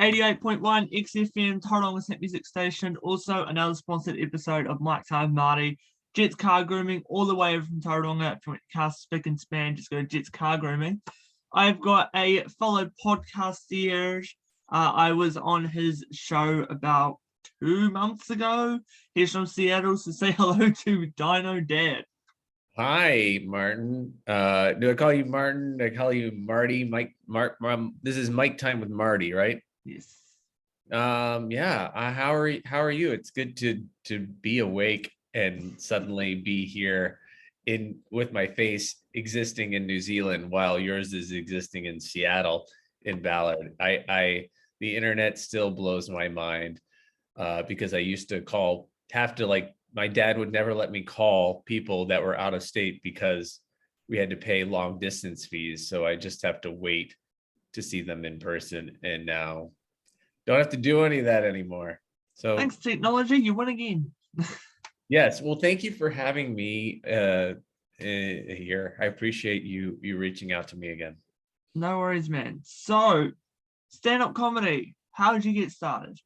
88.1 XFM Tauranga Snap Music Station. Also, another sponsored episode of Mike's Hard Marty. Jet's Car Grooming, all the way from Tauranga. If you want car spick and span, just go to Jet's Car Grooming. I've got a fellow podcaster. I was on his show about 2 months ago. He's from Seattle, so say hello to DinoDad. Hi, Martin. Do I call you Martin? Do I call you Marty? Mike? This is Mike time with Marty, right? Yes. Yeah. How are you? It's good to be awake and suddenly be here with my face existing in New Zealand while yours is existing in Seattle in Ballard. The internet still blows my mind because I used to my dad would never let me call people that were out of state because we had to pay long distance fees. So I just have to wait to see them in person. And now don't have to do any of that anymore. So thanks, technology. You win again. Yes. Well, thank you for having me here. I appreciate you reaching out to me again. No worries, man. So, stand-up comedy. How did you get started?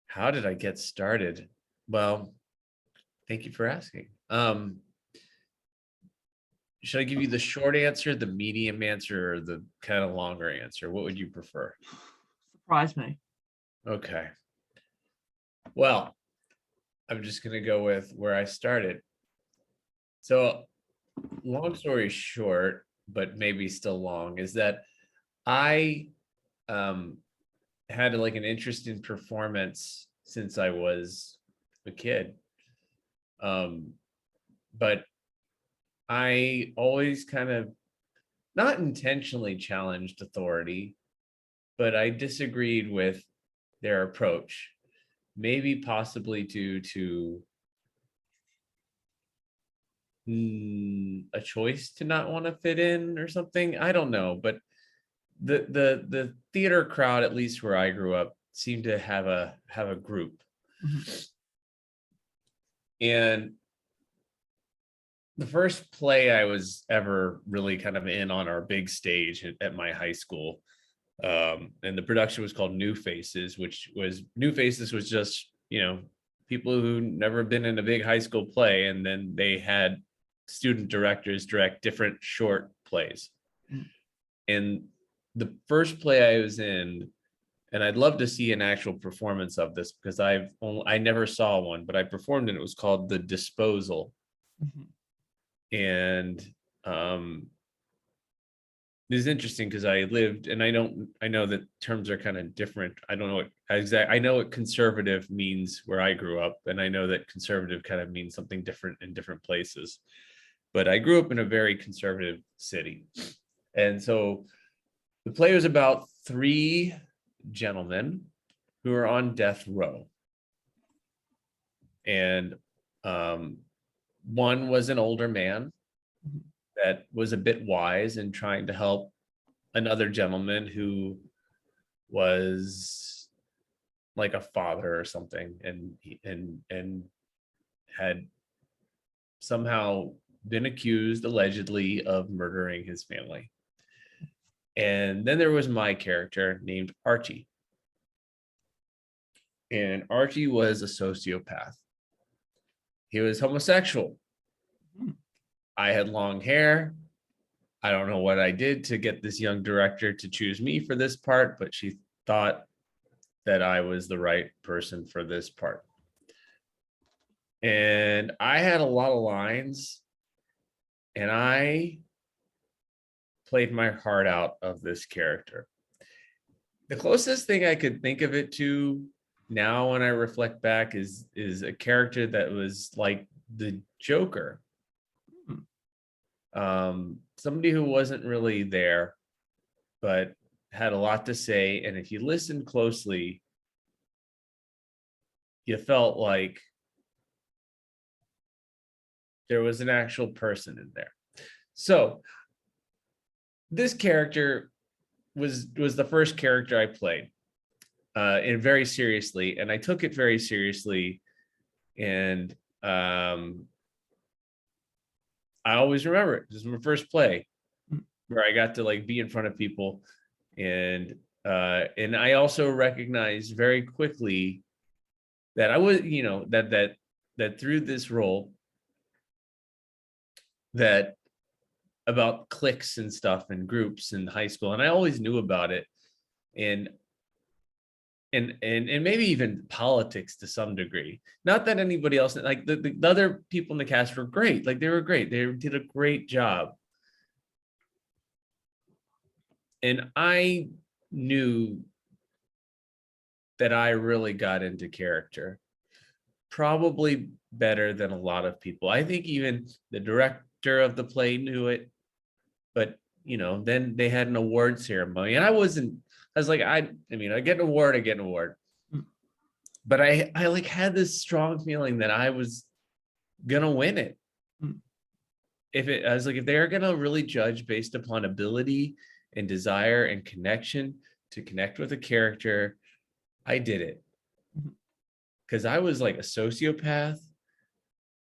How did I get started? Well, thank you for asking. Should I give you the short answer, the medium answer, or the kind of longer answer? What would you prefer? Surprise me. Okay. Well, I'm just going to go with where I started. So, long story short, but maybe still long, is that I had like an interest in performance since I was a kid. But I always kind of not intentionally challenged authority, but I disagreed with their approach, maybe possibly due to a choice to not want to fit in or something. I don't know, but the theater crowd, at least where I grew up, seemed to have a group. Mm-hmm. And the first play I was ever really kind of in on our big stage at my high school, and the production was called New Faces, was just, people who never been in a big high school play, and then they had student directors direct different short plays. Mm. And the first play I was in, and I'd love to see an actual performance of this because I never saw one, but I performed and it was called The Disposal. Mm-hmm. And it is interesting because I lived, and I know that terms are kind of different. I don't know I know what conservative means where I grew up, and I know that conservative kind of means something different in different places. But I grew up in a very conservative city. And so the play was about 3 gentlemen who are on death row. And one was an older man that was a bit wise in trying to help another gentleman who was like a father or something, and had somehow been accused allegedly of murdering his family. And then there was my character named Archie. And Archie was a sociopath. He was homosexual. I had long hair. I don't know what I did to get this young director to choose me for this part, but she thought that I was the right person for this part. And I had a lot of lines, and I played my heart out of this character. The closest thing I could think of it to now when I reflect back is a character that was like the Joker. Somebody who wasn't really there, but had a lot to say. And if you listened closely, you felt like there was an actual person in there. So this character was the first character I played, and very seriously, and I took it very seriously. And I always remember it. This was my first play where I got to like be in front of people and And I also recognized very quickly that I was, that through this role, that about cliques and stuff and groups in high school, and I always knew about it, and maybe even politics to some degree. Not that anybody else, like the other people in the cast were great, like they were great, they did a great job, and I knew that I really got into character, probably better than a lot of people. I think even the director of the play knew it, but then they had an award ceremony, and I was like, I get an award, but I like had this strong feeling that I was gonna win it. I was like, if they're gonna really judge based upon ability and desire and connection to connect with a character, I did it. Because I was like a sociopath,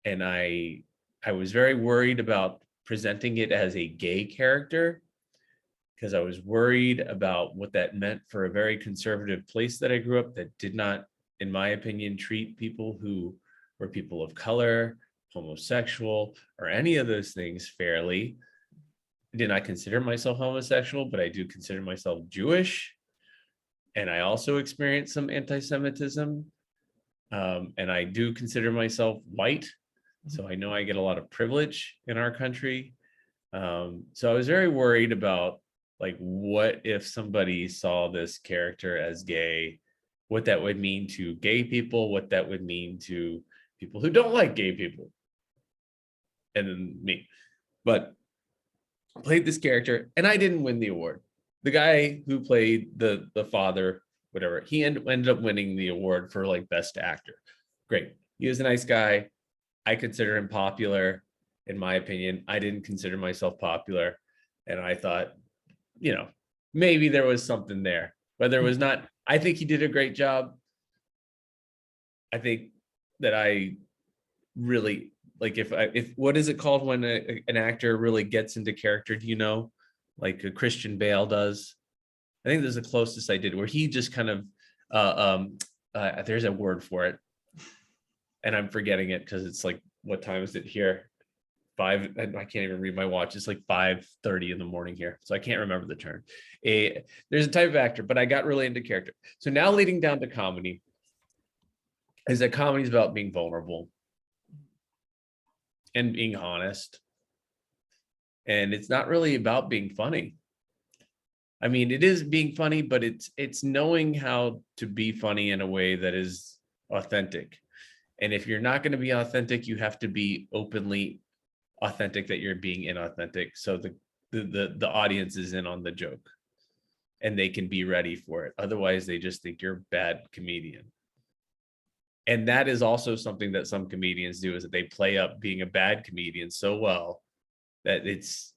and I was very worried about presenting it as a gay character, because I was worried about what that meant for a very conservative place that I grew up that did not, in my opinion, treat people who were people of color, homosexual, or any of those things fairly. I did not consider myself homosexual, but I do consider myself Jewish. And I also experienced some anti-Semitism. And I do consider myself white. So I know I get a lot of privilege in our country. So I was very worried about, like, what if somebody saw this character as gay, what that would mean to gay people, what that would mean to people who don't like gay people, and then me. But I played this character, and I didn't win the award. The guy who played the father, whatever, he ended up winning the award for like best actor. Great. He was a nice guy. I consider him popular, in my opinion. I didn't consider myself popular. And I thought, maybe there was something there, but there was not. I think he did a great job. I think that I really, like, if what is it called when an actor really gets into character? Do you know? Like a Christian Bale does. I think this is the closest I did, where he just kind of, there's a word for it, and I'm forgetting it because it's like, what time is it here? I can't even read my watch. It's like 5:30 in the morning here, so I can't remember the term. There's a type of actor, but I got really into character. So now leading down to comedy is that comedy is about being vulnerable and being honest. And it's not really about being funny. I mean, it is being funny, but it's knowing how to be funny in a way that is authentic. And if you're not going to be authentic, you have to be openly authentic that you're being inauthentic. So the audience is in on the joke, and they can be ready for it. Otherwise, they just think you're a bad comedian. And that is also something that some comedians do, is that they play up being a bad comedian so well that it's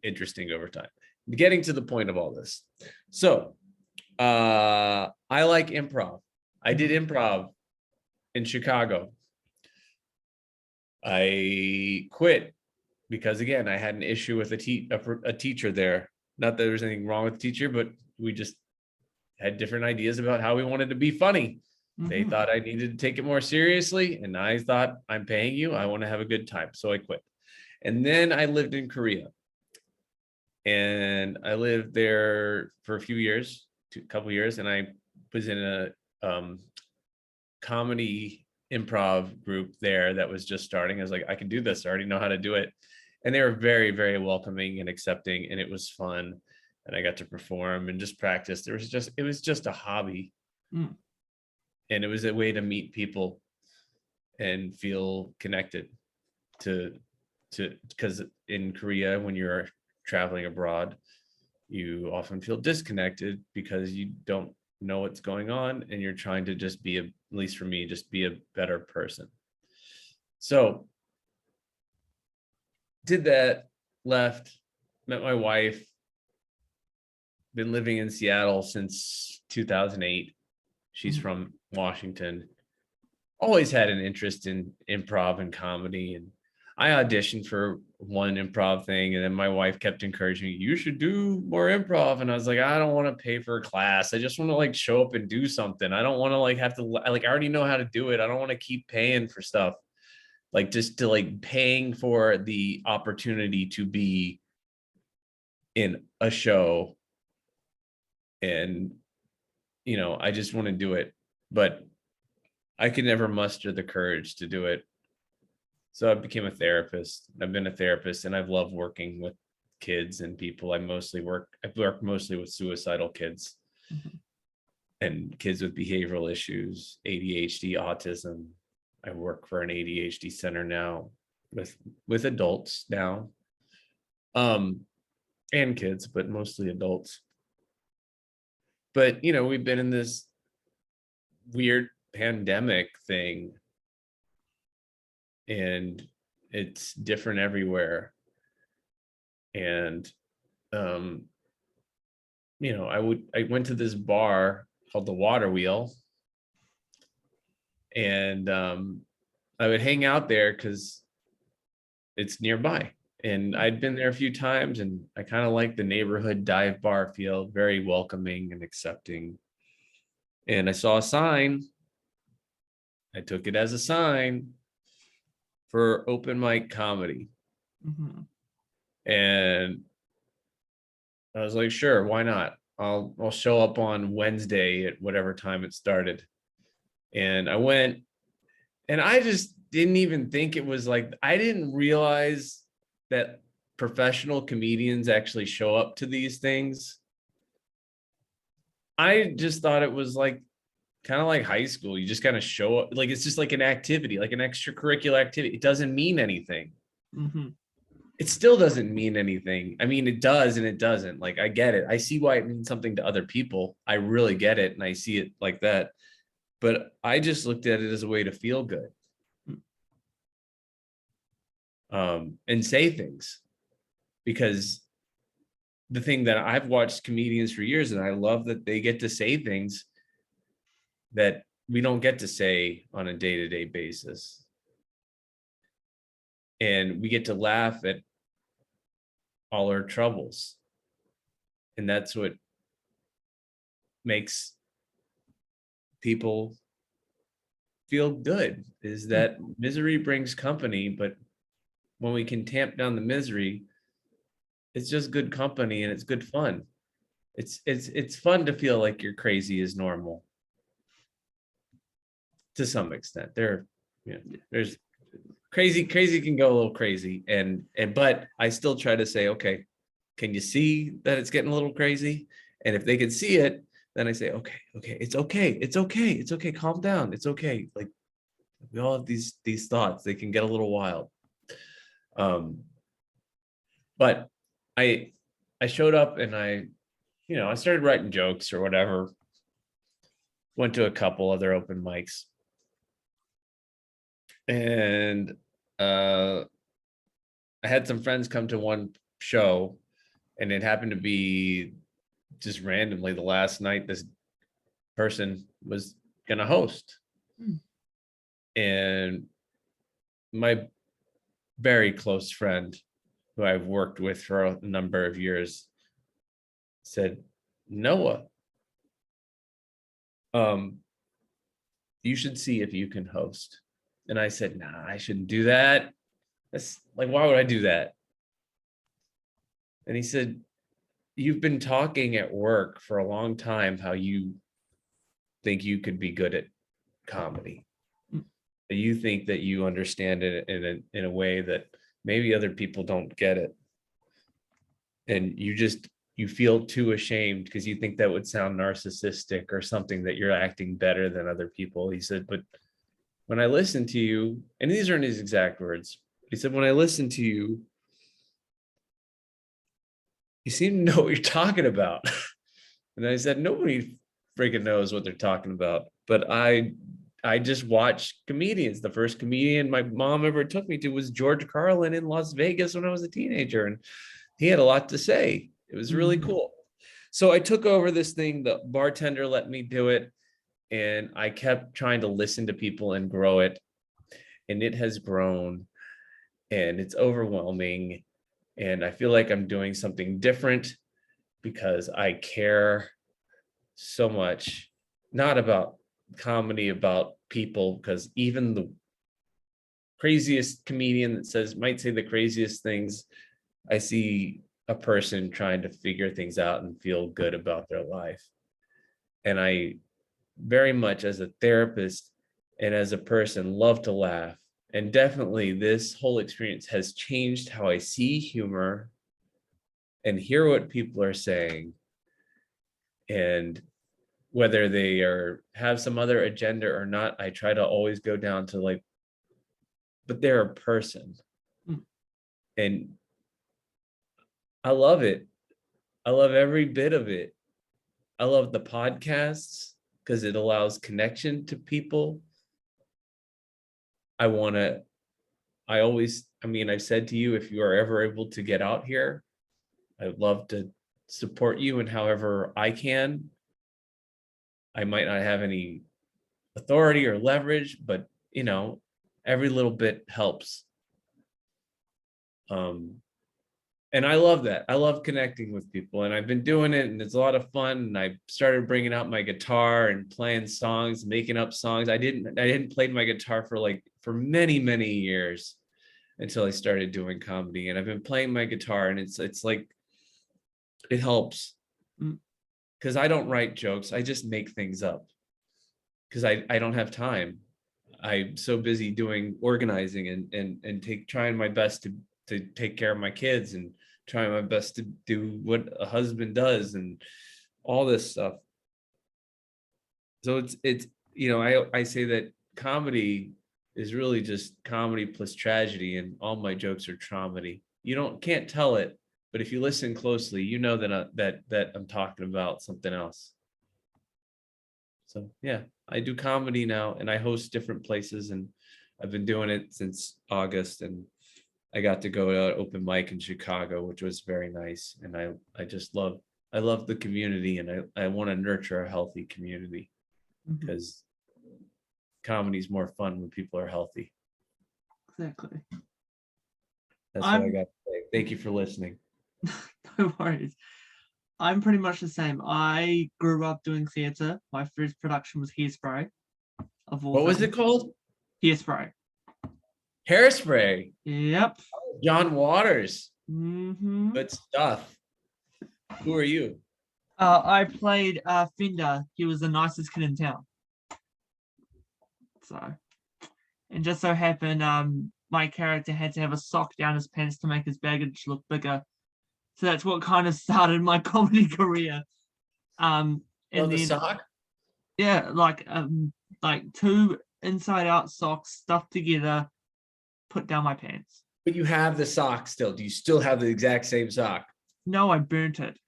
interesting over time. Getting to the point of all this. So I like improv. I did improv in Chicago. I quit because, again, I had an issue with a teacher there. Not that there was anything wrong with the teacher, but we just had different ideas about how we wanted to be funny. They thought I needed to take it more seriously, and I thought, I'm paying you, I want to have a good time. So I quit. And then I lived in Korea, and I lived there for a few years, a couple years, and I was in a comedy improv group there that was just starting. I was like, I can do this. I already know how to do it. And they were very, very welcoming and accepting, and it was fun. And I got to perform and just practice. It was just a hobby. And it was a way to meet people and feel connected to because in Korea, when you're traveling abroad, you often feel disconnected because you don't know what's going on, and you're trying to just be, at least for me, just be a better person. So did that, left, met my wife, been living in Seattle since 2008. She's from Washington. Always had an interest in improv and comedy, and I auditioned for one improv thing, and then my wife kept encouraging me, you should do more improv. And I was like, I don't want to pay for a class. I just want to like show up and do something. I don't want to like have to like, I already know how to do it. I don't want to keep paying for stuff. Like just to like paying for the opportunity to be in a show. And, you know, I just want to do it, but I could never muster the courage to do it. So I became a therapist. I've been a therapist, and I've loved working with kids and people. I've worked mostly with suicidal kids and kids with behavioral issues, ADHD, autism. I work for an ADHD center now with adults now. And kids, but mostly adults. But, you know, we've been in this weird pandemic thing, and it's different everywhere. And you know, I went to this bar called the Water Wheel, and I would hang out there because it's nearby, and I'd been there a few times, and I kind of like the neighborhood dive bar feel, very welcoming and accepting. And I saw a sign. I took it as a sign for open mic comedy. And I was like, sure, why not? I'll show up on Wednesday at whatever time it started. And I went, and I just didn't even think it was like, I didn't realize that professional comedians actually show up to these things. I just thought it was like kind of like high school. You just kind of show up, like it's just like an activity, like an extracurricular activity. It doesn't mean anything. It still doesn't mean anything. I mean, it does and it doesn't. Like, I get it. I see why it means something to other people. I really get it, and I see it like that. But I just looked at it as a way to feel good. And say things. Because the thing that I've watched comedians for years, and I love that they get to say things that we don't get to say on a day-to-day basis. And we get to laugh at all our troubles. And that's what makes people feel good, is that misery brings company. But when we can tamp down the misery, it's just good company, and it's good fun. It's fun to feel like you're crazy is normal. To some extent. There's crazy can go a little crazy, and but I still try to say, okay, can you see that it's getting a little crazy? And if they can see it, then I say, okay, it's okay, calm down, it's okay. Like, we all have these thoughts, they can get a little wild. But I showed up, and I started writing jokes or whatever. Went to a couple other open mics, and I had some friends come to one show, and it happened to be just randomly the last night this person was gonna host. And my very close friend, who I've worked with for a number of years, said, Noah, you should see if you can host. And I said, nah, I shouldn't do that. That's like, why would I do that? And he said, you've been talking at work for a long time how you think you could be good at comedy. You think that you understand it in a way that maybe other people don't get it. And you feel too ashamed because you think that would sound narcissistic or something, that you're acting better than other people. He said, but when I listen to you, and these aren't his exact words, he said, when I listen to you, you seem to know what you're talking about. And I said, nobody freaking knows what they're talking about. But I just watched comedians. The first comedian my mom ever took me to was George Carlin in Las Vegas when I was a teenager. And he had a lot to say. It was really cool. So I took over this thing. The bartender let me do it. And I kept trying to listen to people and grow it. And it has grown. and it's overwhelming, and I feel like I'm doing something different because I care so much, not about comedy, about people, because even the craziest comedian that might say the craziest things, I see a person trying to figure things out and feel good about their life. And I very much, as a therapist and as a person, love to laugh. And definitely this whole experience has changed how I see humor and hear what people are saying. And whether they have some other agenda or not, I try to always go down to like, but they're a person. And I love it. I love every bit of it. I love the podcasts because it allows connection to people. I've said to you, if you are ever able to get out here, I'd love to support you in however I can. I might not have any authority or leverage, but every little bit helps. And I love that. I love connecting with people, and I've been doing it, and it's a lot of fun. And I started bringing out my guitar and playing songs, making up songs. I didn't play my guitar for many, many years until I started doing comedy. And I've been playing my guitar, and it's like, it helps because I don't write jokes. I just make things up because I don't have time. I'm so busy doing organizing and trying my best to take care of my kids and trying my best to do what a husband does and all this stuff. So it's I say that comedy is really just comedy plus tragedy, and all my jokes are traumedy. Can't tell it, but if you listen closely, you know that I'm talking about something else. So yeah, I do comedy now, and I host different places, and I've been doing it since August, and I got to go to an open mic in Chicago, which was very nice. And I love the community, and I want to nurture a healthy community because comedy is more fun when people are healthy. Exactly. That's what I got to say. Thank you for listening. No worries. I'm pretty much the same. I grew up doing theatre. My first production was Hairspray. What was it called? Hairspray. Hairspray. Yep. John Waters. Mm-hmm. Good stuff. Who are you? I played Fender. He was the nicest kid in town. So, and just so happened, my character had to have a sock down his pants to make his baggage look bigger. So that's what kind of started my comedy career. And then the sock? Yeah, like two inside out socks stuffed together, put down my pants. But you have the sock still. Do you still have the exact same sock? No, I burnt it.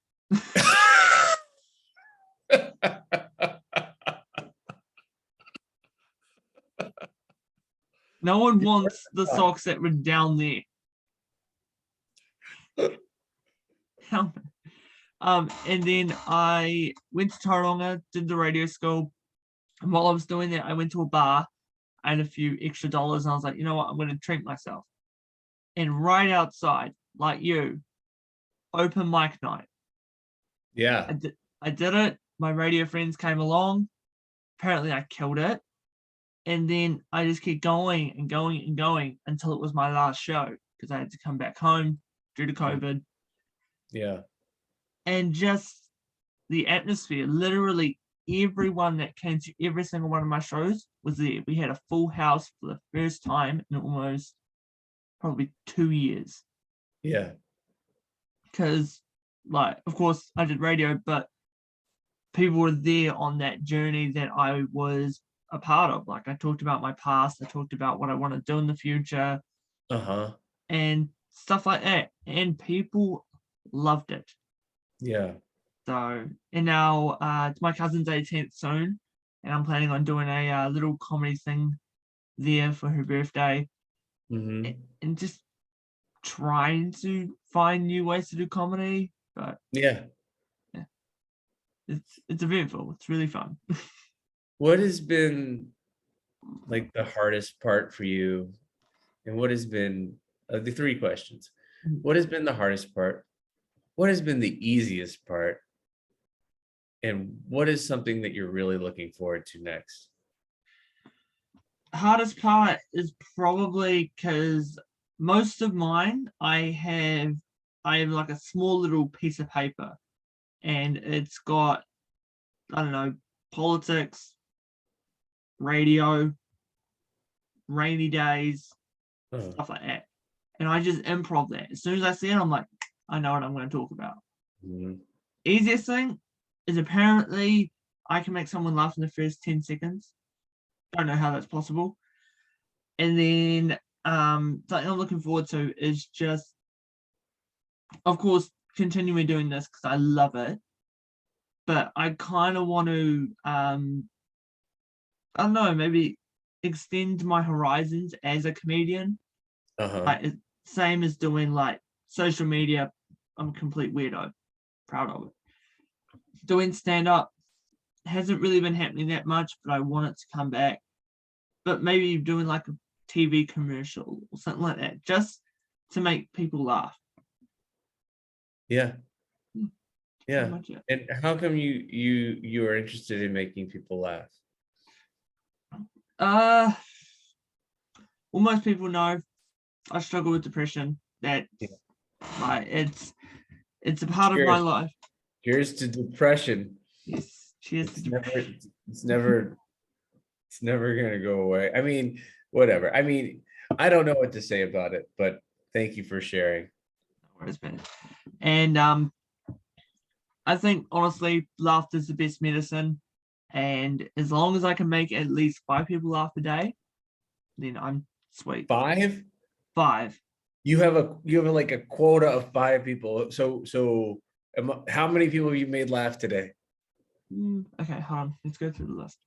No one wants the socks that were down there. And then I went to Tauranga, did the radio school. And while I was doing that, I went to a bar. I had a few extra dollars, and I was like, you know what, I'm going to treat myself. And right outside, like you, open mic night. Yeah. I did it. My radio friends came along. Apparently, I killed it. And then I just kept going and going and going until it was my last show because I had to come back home due to COVID. Yeah. And just the atmosphere, literally everyone that came to every single one of my shows was there. We had a full house for the first time in almost probably 2 years. Yeah. Because, of course, I did radio, but people were there on that journey that I was a part of. Like, I talked about my past, I talked about what I want to do in the future, and stuff like that. And people loved it. Yeah. So, and now it's my cousin's 18th soon, and I'm planning on doing a little comedy thing there for her birthday, and just trying to find new ways to do comedy. But yeah, it's eventful. It's really fun. What has been like the hardest part for you, and what has been The three questions. What has been the hardest part? What has been the easiest part? And what is something that you're really looking forward to next? Hardest part is probably because most of mine I have like a small little piece of paper, and it's got, I don't know, politics, radio, rainy days, Oh, stuff like that. And I just improv that. As soon as I see it, I'm like, I know what I'm going to talk about. mhm. Easiest thing is apparently I can make someone laugh in the first 10 seconds. Don't know how that's possible. And then something I'm looking forward to is just, of course, continuing doing this because I love it. But I kind of want to, I don't know, maybe extend my horizons as a comedian. Uh-huh. Like, same as doing like social media. I'm a complete weirdo. Proud of it. Doing stand up hasn't really been happening that much, but I want it to come back. But maybe doing like a TV commercial or something like that, just to make people laugh. Yeah. Pretty Yeah. much it. And how come you are interested in making people laugh? Well, most people know I struggle with depression. That Yeah. like it's a part of my Cheers. life. Cheers to depression. Yes, cheers to It's never, depression. it's never, it's never gonna go away. I mean, whatever. I mean, I don't know what to say about it, but thank you for sharing. Whereas, man. And I think honestly, laughter is the best medicine. And as long as I can make at least 5 people laugh a day, then I'm sweet. 5? 5. You have like a quota of 5 people. So how many people have you made laugh today? Okay, hold on. Let's go through the list.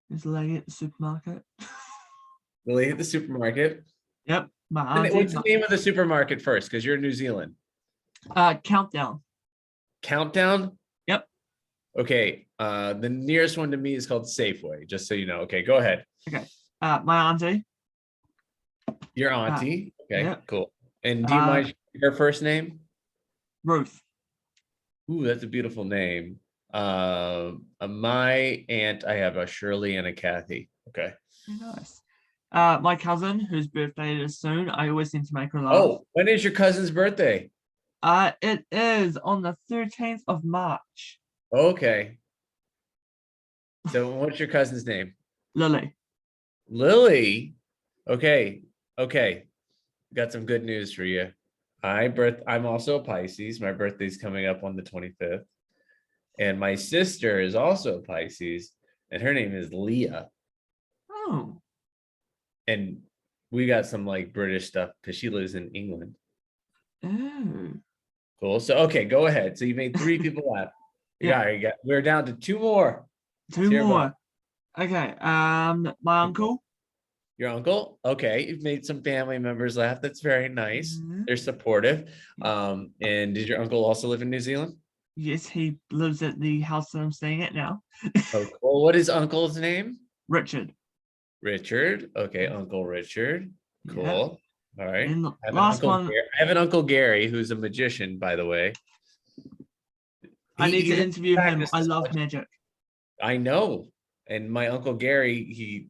There's a lady at the supermarket. Lily at the supermarket. Yep, my auntie. What's the name of the supermarket first? Because you're in New Zealand. Countdown. Countdown? Yep. Okay. The nearest one to me is called Safeway, just so you know. Okay, go ahead. Okay. My auntie. Your auntie. Okay, yeah. cool. And do you mind her first name? Ruth. Ooh, that's a beautiful name. My aunt, I have a Shirley and a Kathy. Okay. Very nice. My cousin, whose birthday is soon, I always seem to make her laugh. Oh, when is your cousin's birthday? It is on the 13th of March. Okay. So what's your cousin's name? Lily. Lily. Okay. Okay. Got some good news for you. I'm also a Pisces. My birthday's coming up on the 25th. And my sister is also a Pisces, and her name is Leah. Oh. And we got some like British stuff because she lives in England. Oh. Cool. So okay, go ahead. So you made 3 people laugh. Yeah. We're down to 2 more. 2 more. Okay. My uncle. Your uncle? Okay, you've made some family members laugh. That's very nice. Mhm. They're supportive. And did your uncle also live in New Zealand? Yes, he lives at the house that I'm staying at now. Oh, cool. What is uncle's name? Richard. Richard. Okay, Uncle Richard. Cool. Yeah. All right. And I last have an Uncle Gary who's a magician, by the way. I need to interview him. I love much. magic. I know. And my Uncle Gary, he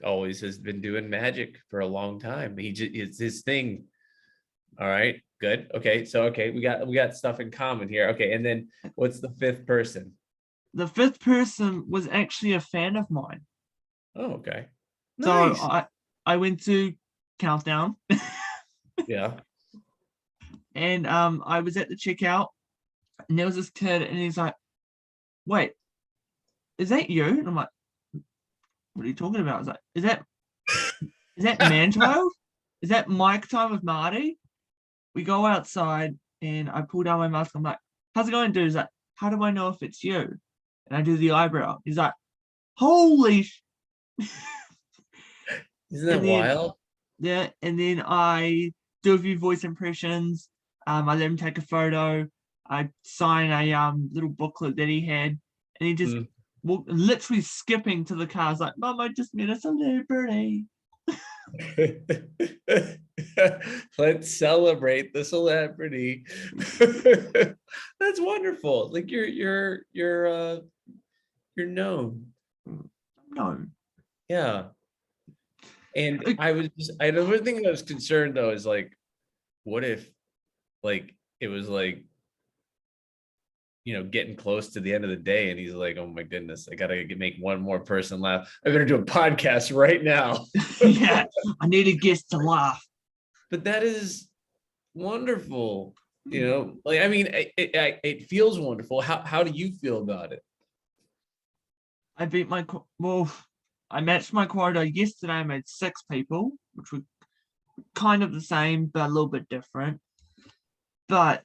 always has been doing magic for a long time. It's his thing. All right, good. Okay, so we got stuff in common here. Okay, and then what's the 5th person? The 5th person was actually a fan of mine. Oh, okay. Nice. Nice. So I went to Countdown. Yeah. And I was at the checkout, and there was this kid, and he's like, "Wait, is that you?" And I'm like, "What are you talking about?" I was like, "Is that Man-Child? Is that Mike Time with Marty?" We go outside, and I pull down my mask. I'm like, "How's it going, dude?" He's like, "How do I know if it's you?" And I do the eyebrow. He's like, "Holy!" Isn't that wild? Yeah, and then I do a few voice impressions. I let him take a photo. I sign a little booklet that he had, and he just literally skipping to the car. It's like, Mum, I just met a celebrity. Let's celebrate the celebrity. That's wonderful. Like you're known. No. Yeah. And the one thing I was concerned though is like, what if like it was like, getting close to the end of the day and he's like, oh my goodness, I gotta make one more person laugh. I'm gonna do a podcast right now. Yeah, I need a guest to laugh. But that is wonderful. Like, I mean, it feels wonderful. How do you feel about it? I matched my quota yesterday. I made 6 people, which were kind of the same, but a little bit different. But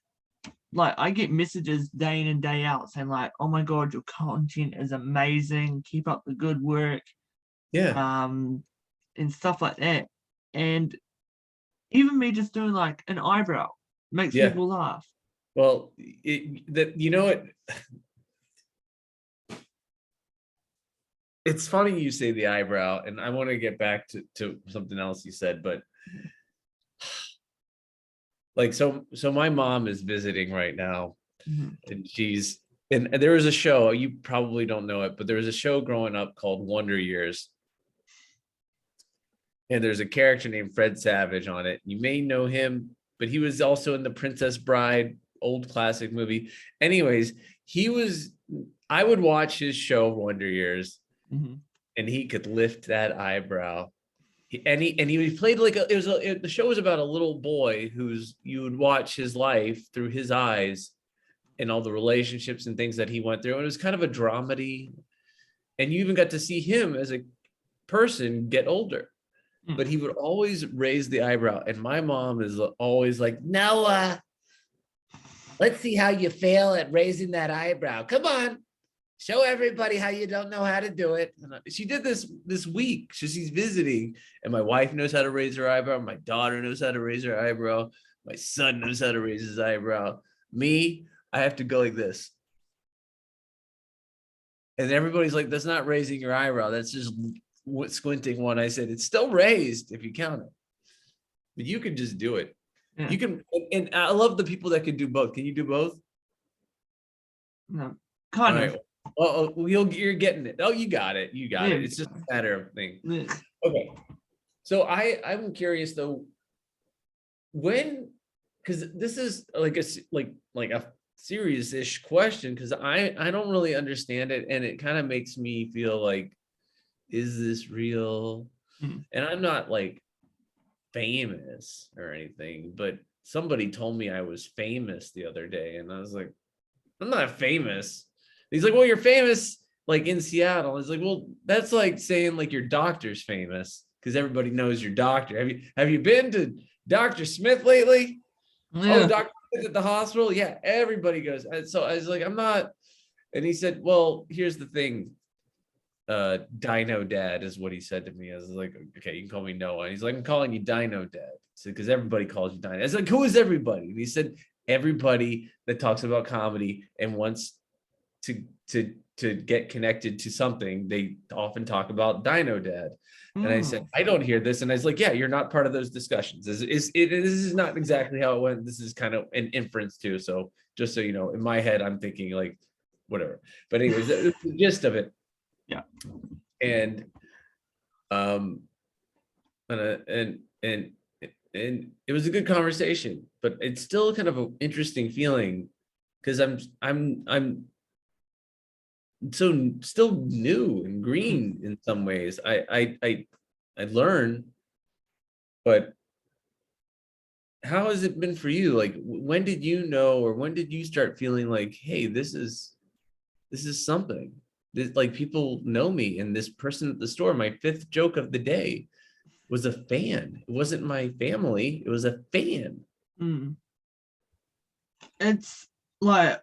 like, I get messages day in and day out saying like, oh my God, your content is amazing. Keep up the good work. Yeah. And stuff like that. And even me just doing like an eyebrow makes people laugh. Well, it's funny you say the eyebrow, and I want to get back to something else you said, but like, so my mom is visiting right now, and and there was a show, you probably don't know it, but there was a show growing up called Wonder Years. And there's a character named Fred Savage on it. You may know him, but he was also in the Princess Bride, old classic movie. Anyways, I would watch his show Wonder Years, and he could lift that eyebrow. He played like the show was about a little boy you would watch his life through his eyes and all the relationships and things that he went through. And it was kind of a dramedy. And you even got to see him as a person get older. But he would always raise the eyebrow. And my mom is always like, Noah, let's see how you fail at raising that eyebrow. Come on, show everybody how you don't know how to do it. And she did this week. She's visiting, and my wife knows how to raise her eyebrow. My daughter knows how to raise her eyebrow. My son knows how to raise his eyebrow. Me, I have to go like this. And everybody's like, that's not raising your eyebrow. That's just squinting one. I said, it's still raised if you count it, but you can just do it. You can, and I love the people that can do both. Can you do both? No, kind of. Right. Oh, you're getting it. Oh, you got it. You got it. It's just a matter of thing. Okay. So I'm curious though, because this is like a serious-ish question, because I don't really understand it, and it kind of makes me feel like, is this real? And I'm not like famous or anything, but somebody told me I was famous the other day, and I was like, I'm not famous. He's like, well, you're famous like in Seattle. It's like, well, that's like saying like your doctor's famous because everybody knows your doctor. Have you been to Dr. Smith lately? Yeah. Oh, Dr. Smith at the hospital? Yeah, everybody goes. And so I was like, I'm not. And he said, well, here's the thing. DinoDad is what he said to me. I was like, okay, you can call me Noah. And he's like, I'm calling you DinoDad. So because everybody calls you Dino. I was like, who is everybody? And he said, everybody that talks about comedy and wants to get connected to something, they often talk about DinoDad. And I said, I don't hear this. And I was like, yeah, you're not part of those discussions. This is not exactly how it went. This is kind of an inference too. So just so you know, in my head, I'm thinking like whatever. But anyways, the gist of it. Yeah. And it was a good conversation, but it's still kind of an interesting feeling because I'm so still new and green in some ways. I learn, but how has it been for you? Like, when did you know, or when did you start feeling like, hey, this is something? This, like, people know me, and this person at the store, my 5th joke of the day, was a fan. It wasn't my family, it was a fan. It's like,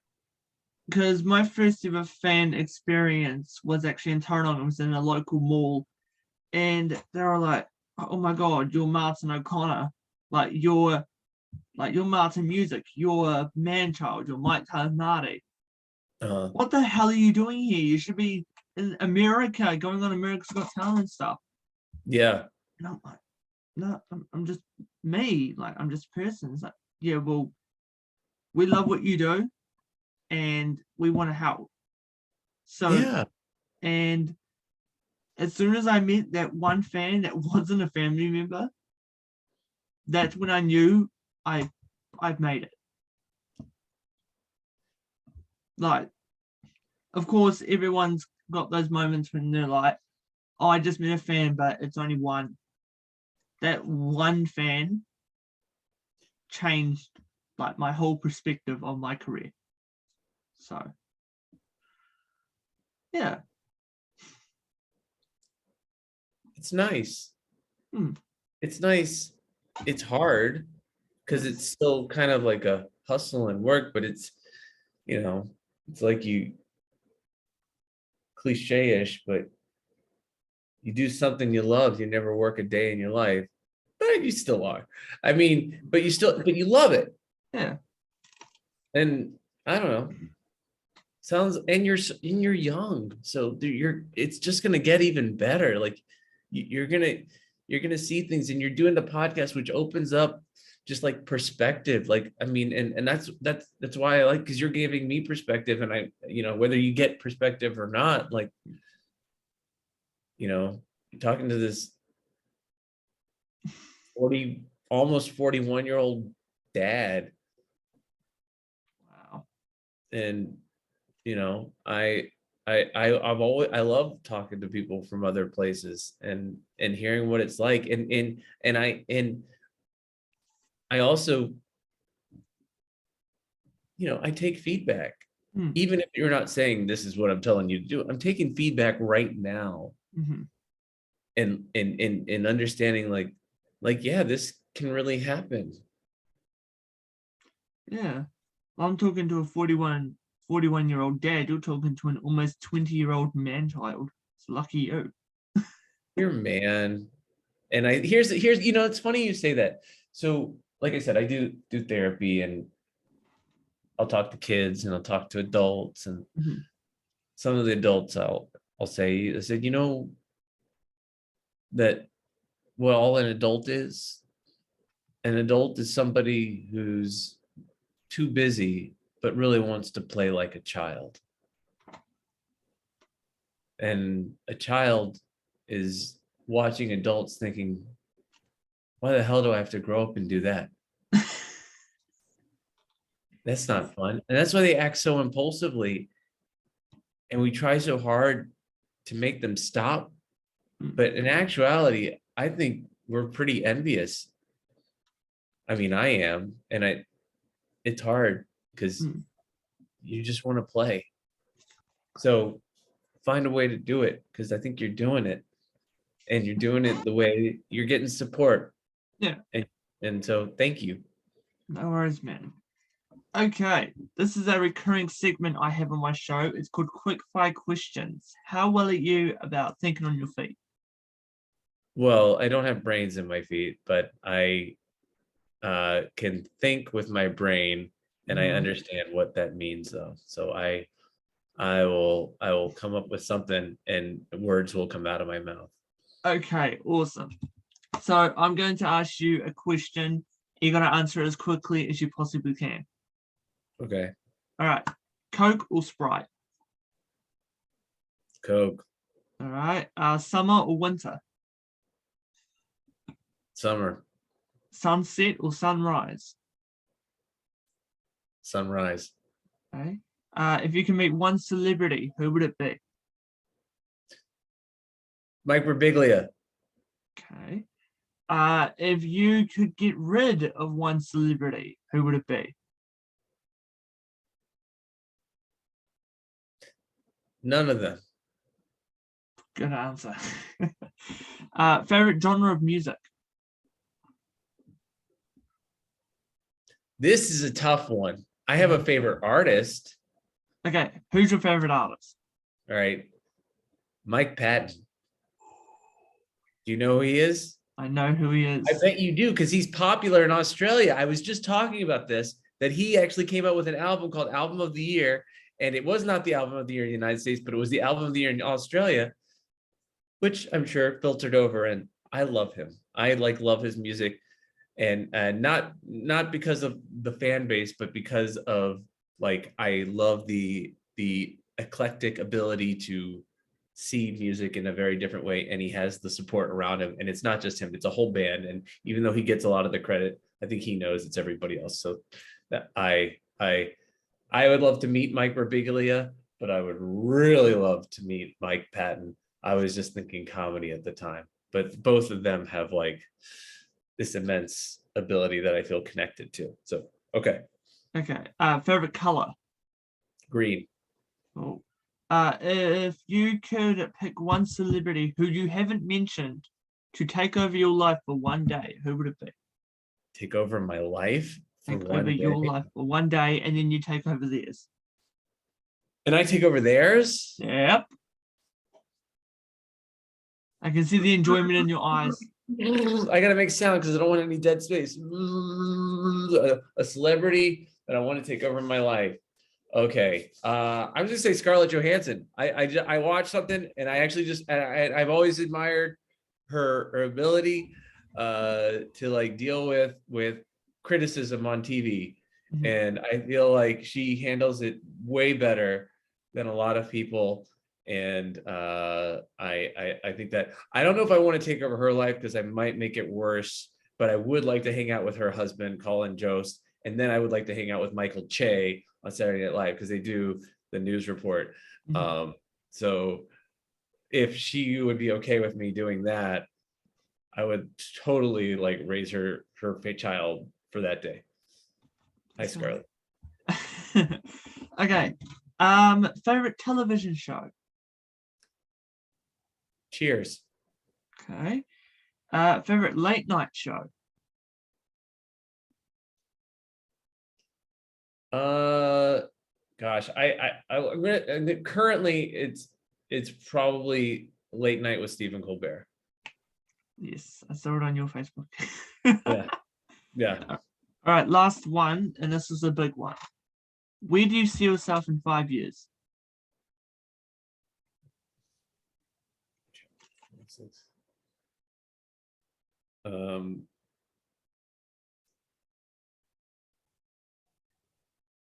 because my first ever fan experience was actually in Tauranga. It was in a local mall, and they were like, oh my God, you're Martin O'Connor, like you're Martin Music, you're Man Child, you're Mike Tyler Marty. What the hell are you doing here? You should be in America, going on America's Got Talent and stuff. Yeah. And I'm like, no, I'm just me. Like, I'm just a person. It's like, yeah, well, we love what you do and we want to help. So, Yeah. and as soon as I met that one fan that wasn't a family member, that's when I knew I've made it. Like, of course, everyone's got those moments when they're like, oh, I just met a fan, but it's only one. That one fan changed like my whole perspective on my career. So, yeah. It's nice. Hmm. It's nice. It's hard because it's still kind of like a hustle and work, but it's, you know, it's like you cliche-ish, but you do something you love, you never work a day in your life, but you still are. I mean, but you love it. Yeah. And I don't know. Sounds, and you're young, so it's just gonna get even better. Like you're gonna see things, and you're doing the podcast, which opens up just like perspective. Like, I mean, and that's why I like, because you're giving me perspective, and I, you know, whether you get perspective or not, like, you know, you're talking to this 40, almost 41-year-old dad. Wow. And you know, I love talking to people from other places and hearing what it's like, and I also, you know, I take feedback. Even if you're not saying this is what I'm telling you to do, I'm taking feedback right now. Mm-hmm. And understanding like yeah, this can really happen. Yeah. I'm talking to a 41-year-old dad. You're talking to an almost 20-year-old man child. It's lucky you. You're man. And here's, you know, it's funny you say that. So like I said, I do therapy, and I'll talk to kids and I'll talk to adults, and Mm-hmm. some of the adults I'll say, I said, you know, that what all an adult is somebody who's too busy but really wants to play like a child. And a child is watching adults thinking, why the hell do I have to grow up and do that? That's not fun. And that's why they act so impulsively. And we try so hard to make them stop. But in actuality, I think we're pretty envious. I mean, I am. And it's hard because you just want to play. So find a way to do it, because I think you're doing it. And you're doing it the way you're getting support. Yeah. And so thank you. No worries, man. Okay, this is a recurring segment I have on my show. It's called Quick Fire Questions. How well are you about thinking on your feet? Well, I don't have brains in my feet, but I can think with my brain, and I understand what that means, though. So I will come up with something, and words will come out of my mouth. Okay, awesome. So I'm going to ask you a question. You're going to answer it as quickly as you possibly can. Okay. All right. Coke or Sprite? Coke. All right. Summer or winter? Summer. Sunset or sunrise? Sunrise. Okay. If you can meet one celebrity, who would it be? Mike Birbiglia. Okay. If you could get rid of one celebrity, who would it be? None of them. Good answer. Favorite genre of music? This is a tough one. I have a favorite artist. Okay, who's your favorite artist? All right. Mike Patton. Do you know who he is? I know who he is. I bet you do, because he's popular in Australia. I was just talking about this, that he actually came out with an album called Album of the Year, And it was not the album of the year in the United States, but it was the album of the year in Australia, which I'm sure filtered over. And I love him. I love his music, and not because of the fan base, but because of I love the eclectic ability to see music in a very different way, and he has the support around him, and it's not just him, it's a whole band. And even though he gets a lot of the credit, I think he knows it's everybody else. So that I would love to meet Mike Birbiglia, but I would really love to meet Mike Patton. I was just thinking comedy at the time, but both of them have this immense ability that I feel connected to. So okay. Favorite color? Green. Oh. If you could pick one celebrity who you haven't mentioned to take over your life for one day, who would it be? Take over my life for Take one over day? your life for one day, and then you take over theirs. And I take over theirs? Yep. I can see the enjoyment in your eyes. I gotta make sound because I don't want any dead space. A celebrity that I want to take over my life. Okay, I'm just gonna say Scarlett Johansson. I watched something, and I actually I've always admired her ability to deal with criticism on TV, and I feel like she handles it way better than a lot of people. And I think that I don't know if I want to take over her life because I might make it worse, but I would like to hang out with her husband, Colin Jost, and then I would like to hang out with Michael Che on Saturday Night Live because they do the news report. So if she would be okay with me doing that, I would totally raise her child for that day. Hi, Scarlett. Okay. Favorite television show? Cheers. Okay. Favorite late night show? Gosh, I'm gonna currently it's probably Late Night with Stephen Colbert. Yes, I saw it on your Facebook. Yeah. All right, last one, and this is a big one. Where do you see yourself in 5 years?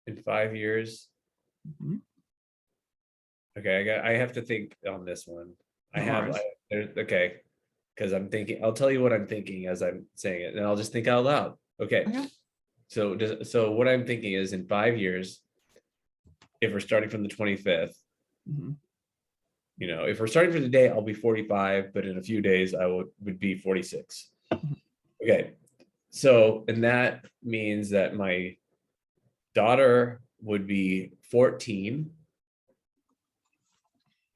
In 5 years. Okay, I have to think on this one. Okay, because I'm thinking. I'll tell you what I'm thinking as I'm saying it, and I'll just think out loud. Okay. So what I'm thinking is in 5 years, if we're starting from the 25th, if we're starting from the day, I'll be 45, but in a few days I would be 46. Okay, so and that means that my daughter would be 14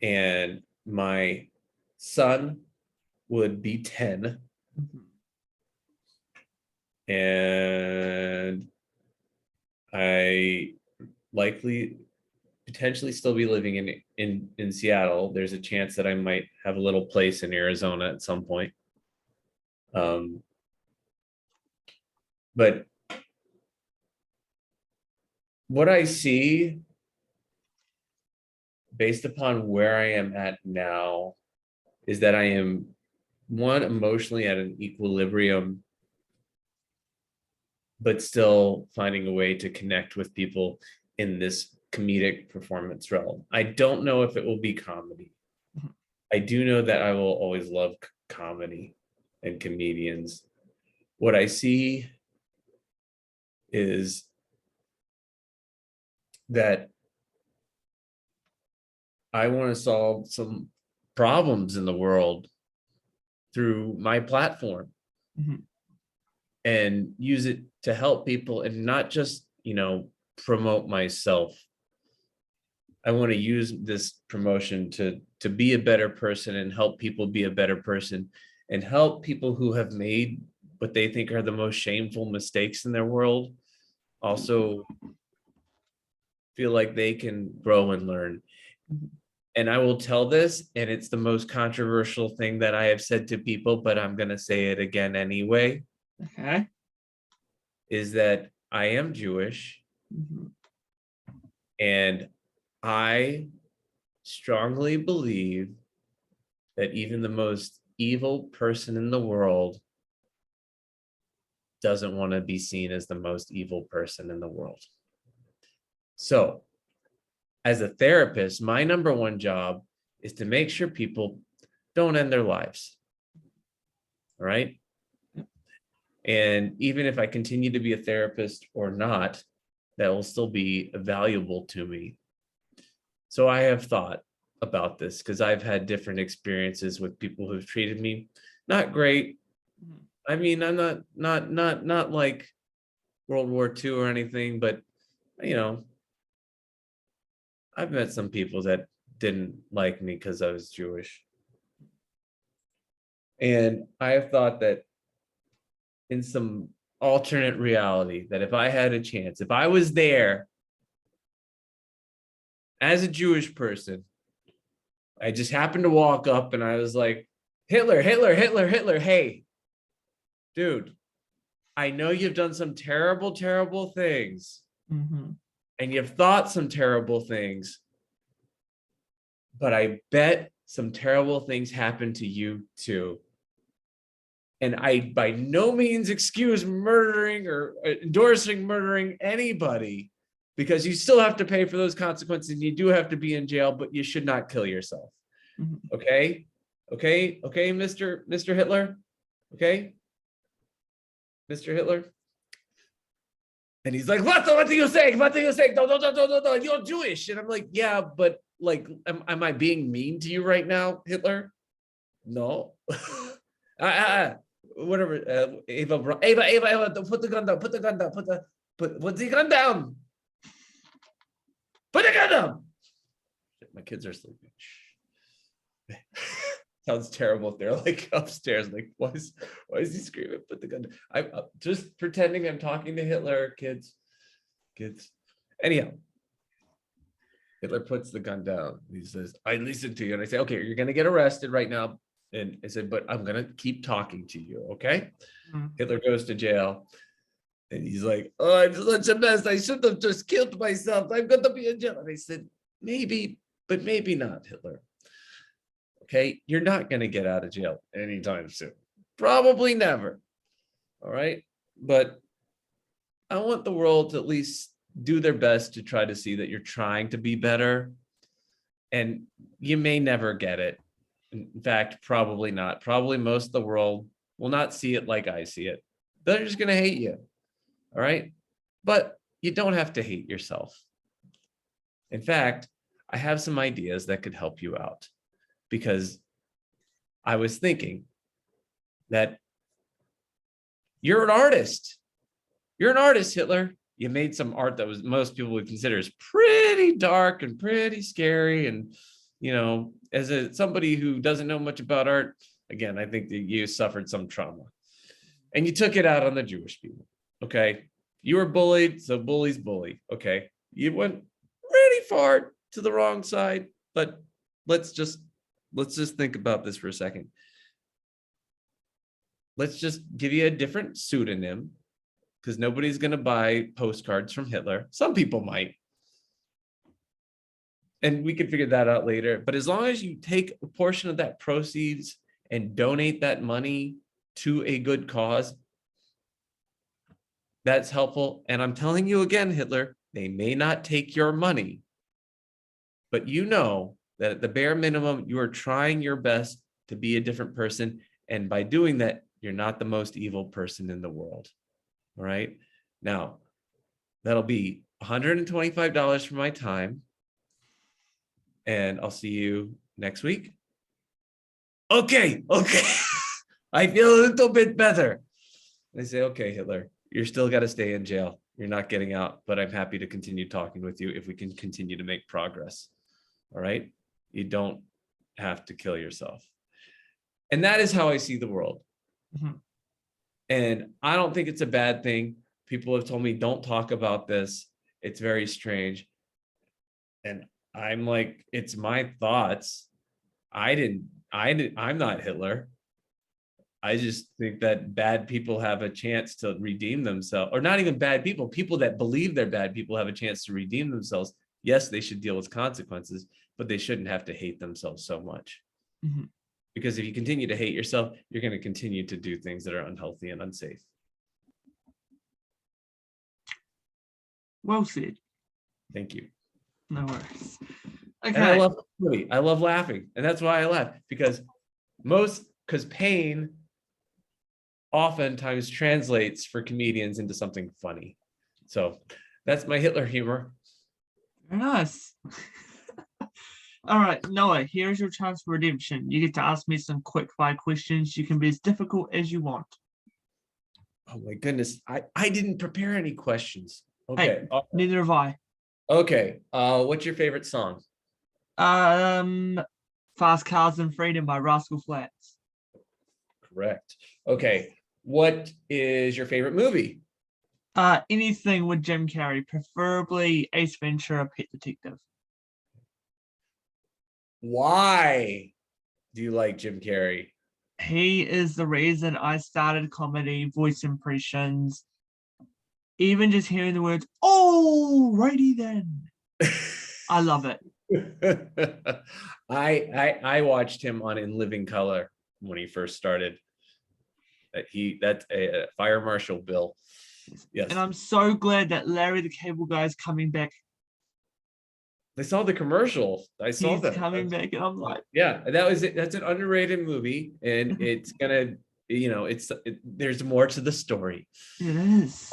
and my son would be 10 and I likely potentially still be living in Seattle. There's a chance that I might have a little place in Arizona at some point. But what I see based upon where I am at now is that I am emotionally at an equilibrium, but still finding a way to connect with people in this comedic performance realm. I don't know if it will be comedy. I do know that I will always love comedy and comedians. What I see is that I want to solve some problems in the world through my platform and use it to help people and not just, promote myself. I want to use this promotion to be a better person and help people be a better person and help people who have made what they think are the most shameful mistakes in their world also feel like they can grow and learn. And I will tell this, and it's the most controversial thing that I have said to people, but I'm going to say it again anyway. Okay. Is that I am Jewish and I strongly believe that even the most evil person in the world doesn't want to be seen as the most evil person in the world. So, as a therapist, my number one job is to make sure people don't end their lives. All right. And even if I continue to be a therapist or not, that will still be valuable to me. So I have thought about this because I've had different experiences with people who've treated me not great. I mean, I'm not like World War II or anything, but I've met some people that didn't like me because I was Jewish. And I have thought that in some alternate reality, that if I had a chance, if I was there as a Jewish person, I just happened to walk up and I was like, Hitler, Hitler, Hitler, Hitler. Hey, dude, I know you've done some terrible, terrible things. And you've thought some terrible things. But I bet some terrible things happened to you too. And I by no means excuse murdering or endorsing murdering anybody, because you still have to pay for those consequences and you do have to be in jail, but you should not kill yourself. Okay? Okay, Mr. Hitler? Okay? Mr. Hitler? And he's like, what do you say? What do you say? No, you're Jewish. And I'm like, yeah, but like, am I being mean to you right now, Hitler? No. Whatever. Ava, put the gun down. Put the gun down. Put the gun down. Put the gun down. My kids are sleeping. Sounds terrible if they're like upstairs. Like, why is he screaming? Put the gun down. I'm just pretending I'm talking to Hitler, kids. Anyhow, Hitler puts the gun down. He says, I listen to you. And I say, okay, you're going to get arrested right now. And I said, but I'm going to keep talking to you. Okay. Hitler goes to jail. And he's like, oh, I'm such a mess. I should have just killed myself. I'm going to be in jail. And I said, maybe, but maybe not, Hitler. Okay. You're not going to get out of jail anytime soon. Probably never. All right. But I want the world to at least do their best to try to see that you're trying to be better. And you may never get it. In fact, probably not. Probably most of the world will not see it like I see it. They're just going to hate you. All right. But you don't have to hate yourself. In fact, I have some ideas that could help you out, because I was thinking that you're an artist. You're an artist, Hitler. You made some art that was most people would consider as pretty dark and pretty scary. And, as somebody who doesn't know much about art, again, I think that you suffered some trauma and you took it out on the Jewish people. Okay. You were bullied, so bullies bully. Okay. You went pretty far to the wrong side, but let's just think about this for a second. Let's just give you a different pseudonym, because nobody's going to buy postcards from Hitler. Some people might. And we can figure that out later. But as long as you take a portion of that proceeds and donate that money to a good cause, that's helpful. And I'm telling you again, Hitler, they may not take your money, but you know that at the bare minimum, you are trying your best to be a different person. And by doing that, you're not the most evil person in the world. All right. Now, that'll be $125 for my time. And I'll see you next week. Okay. I feel a little bit better. They say, okay, Hitler, you're still got to stay in jail. You're not getting out, but I'm happy to continue talking with you if we can continue to make progress. All right. You don't have to kill yourself. And that is how I see the world. And I don't think it's a bad thing. People have told me, don't talk about this. It's very strange. And I'm like, it's my thoughts. I'm not Hitler. I just think that bad people have a chance to redeem themselves, or not even bad people, people that believe they're bad people have a chance to redeem themselves Yes, they should deal with consequences, but they shouldn't have to hate themselves so much. Mhm. Because if you continue to hate yourself, you're going to continue to do things that are unhealthy and unsafe. Well said. Thank you. No worries. And I Okay. love comedy. I love laughing. And that's why I laugh, because pain oftentimes translates for comedians into something funny. So that's my Hitler humor. Very nice. All right, Noah, here's your chance for redemption. You get to ask me some quick fire questions. You can be as difficult as you want. Oh my goodness. I didn't prepare any questions. Okay. Hey, neither have I. Okay. What's your favorite song? Fast Cars and Freedom by Rascal Flatts. Correct. Okay. What is your favorite movie? Anything with Jim Carrey, preferably Ace Ventura, Pet Detective. Why do you like Jim Carrey? He is the reason I started comedy, voice impressions, even just hearing the words, "Oh, righty then." I love it. I watched him on In Living Color when he first started. That's a Fire Marshal Bill. Yes. And I'm so glad that Larry the Cable Guy is coming back. I saw the commercial. I saw that. He's coming back, and I'm like, yeah, that was it. That's an underrated movie, and it's gonna, there's more to the story. It is.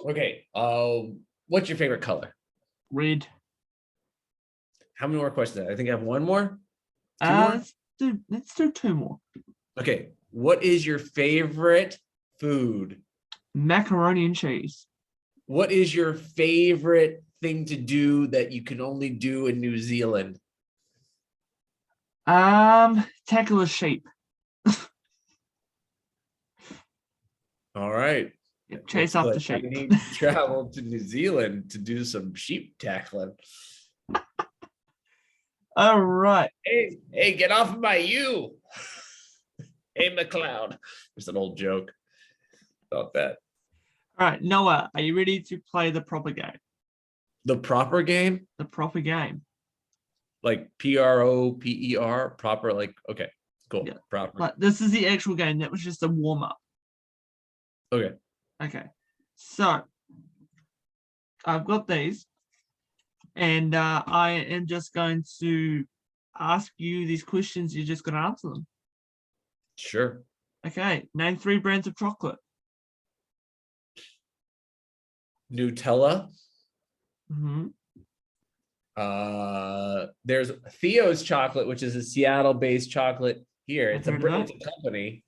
Okay. What's your favorite color? Red. How many more questions? I think I have one more. Two more? Let's do two more. Okay. What is your favorite food? Macaroni and cheese. What is your favorite thing to do that you can only do in New Zealand? Tackle a sheep. All right. Yep, chase off the sheep. I need to travel to New Zealand to do some sheep tackling. All right. Hey, get off of my U. Hey, McLeod. There's an old joke about that. All right, Noah, are you ready to play the proper game? The proper game? The proper game. Like PROPER, proper, like, okay, cool. Yeah. Proper. But this is the actual game. That was just a warm-up. Okay. Okay. So I've got these, and I am just going to ask you these questions. You're just going to answer them. Sure. Okay. Name 3 brands of chocolate. Nutella. Mm-hmm. There's Theo's chocolate, which is a Seattle-based chocolate here. It's a company.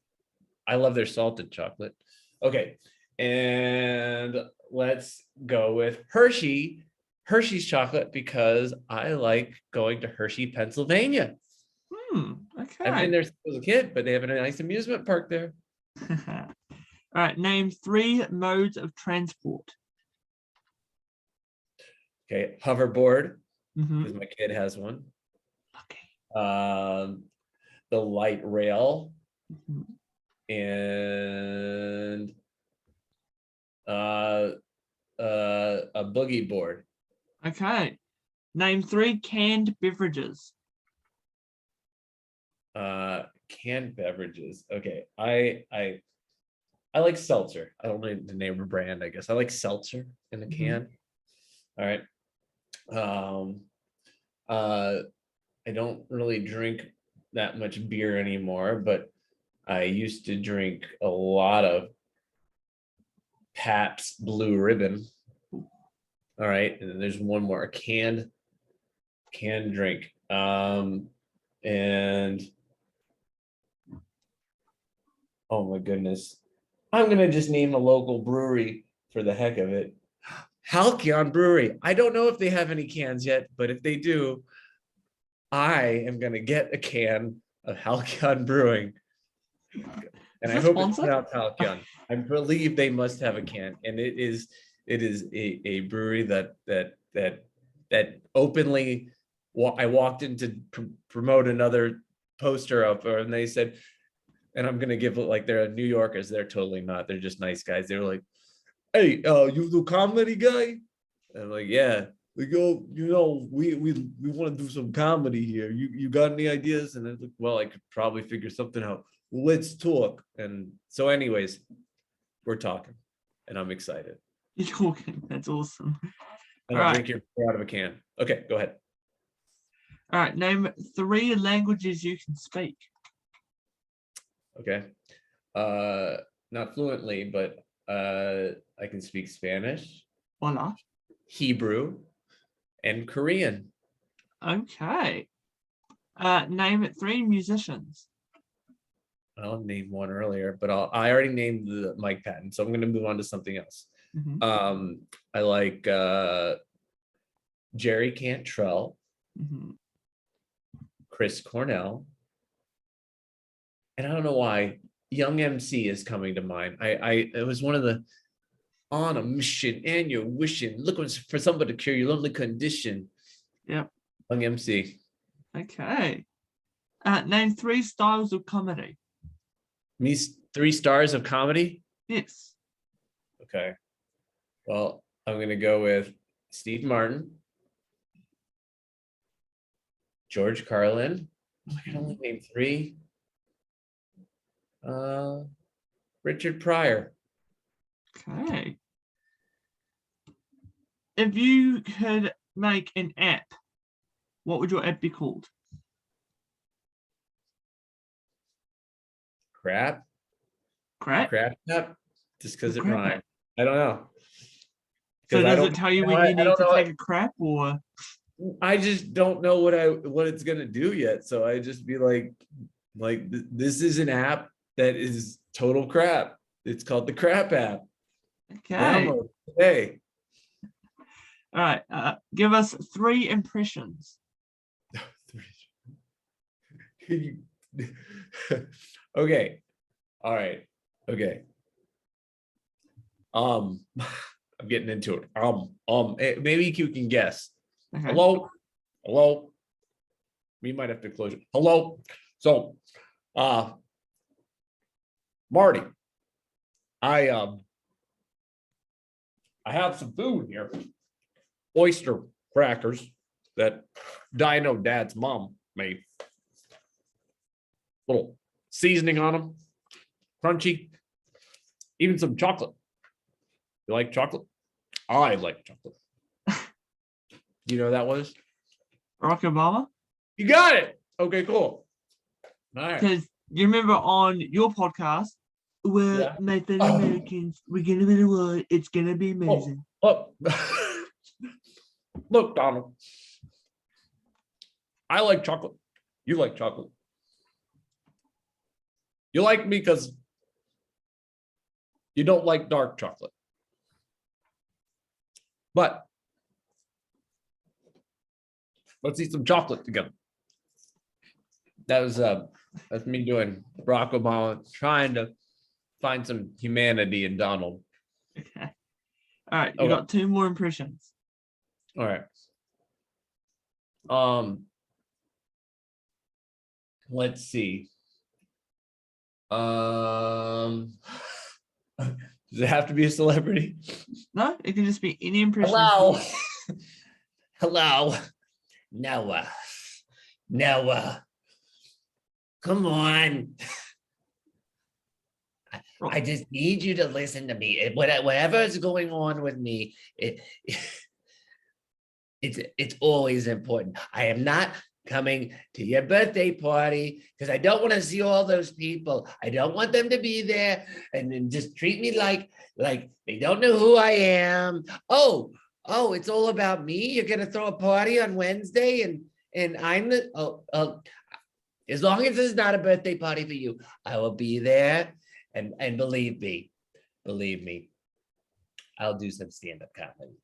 I love their salted chocolate. Okay. And let's go with Hershey's chocolate, because I like going to Hershey, Pennsylvania. Okay. I've been there since I was a kid, but they have a nice amusement park there. All right. Name 3 modes of transport. Okay. Hoverboard, Mm-hmm. because my kid has one. Okay. The light rail. Mm-hmm. And a boogie board. Okay. Name 3 canned beverages. Canned beverages. Okay. I like seltzer. I don't know the name of a brand, I guess. I like seltzer in a can. All right. I don't really drink that much beer anymore, but I used to drink a lot of Pabst Blue Ribbon. All right, and then there's one more, a canned drink. And oh my goodness, I'm gonna just name a local brewery for the heck of it. Halcyon Brewery. I don't know if they have any cans yet, but if they do, I am gonna get a can of Halcyon Brewing. And I hope it's pronounced Halcyon. I believe they must have a can, and it is a brewery that openly. I walked in to promote another poster of, and they said, and I'm gonna give it like they're New Yorkers. They're totally not. They're just nice guys. They're like, "Hey, you the comedy guy?" And I'm like, "Yeah." we go, we want to do some comedy here. You got any ideas? And I was like, well, I could probably figure something out. Let's talk. And so, anyways, we're talking, and I'm excited. You're talking. That's awesome. And I'll drink your beer out of a can. Okay, go ahead. All right, name 3 languages you can speak. Okay. Not fluently, but I can speak Spanish, Voila. Hebrew, and Korean. Okay. Name 3 musicians. I'll name one earlier, but I already named the Mike Patton, so I'm going to move on to something else. Mm-hmm. I like Jerry Cantrell, Chris Cornell, and I don't know why Young MC is coming to mind. It was one of the on a mission and you're wishing, looking for somebody to cure your lonely condition. Yep. Young MC. Okay. Name 3 styles of comedy. Me 3 stars of comedy? Yes. Okay. Well, I'm going to go with Steve Martin, George Carlin. I can only name 3. Richard Pryor. Okay. If you could make an app, what would your app be called? Crap app? Just because it rhymes. I don't know. So does it tell you when you need to take a crap, or? I just don't know what it's gonna do yet. So I just be like this is an app that is total crap. It's called the Crap app. Okay. Download today. All right. Give us 3 impressions. Okay. All right. Okay. I'm getting into it. Maybe you can guess. Okay. Hello. We might have to close it. Hello. So, Marty, I have some food here. Oyster crackers that DinoDad's mom made. Little seasoning on them, crunchy, even some chocolate. You like chocolate? I like chocolate. Do you know who that was? Barack Obama? You got it. Okay, cool. All right. Because you remember on your podcast, my fellow Americans, we're going to win a war. It's going to be amazing. Look, Donald. I like chocolate. You like chocolate. You like me because you don't like dark chocolate. But let's eat some chocolate together. That's me doing Barack Obama, trying to find some humanity in Donald. Okay. All right, you got 2 more impressions. All right. Let's see. Does it have to be a celebrity? No, it can just be any impression. Hello. Hello. Noah. Come on. I just need you to listen to me. Whatever is going on with me, it's always important. I am not coming to your birthday party because I don't want to see all those people. I don't want them to be there and then just treat me like they don't know who I am. Oh, it's all about me. You're gonna throw a party on Wednesday and I'm the as long as it's not a birthday party for you, I will be there. And believe me, I'll do some stand-up comedy.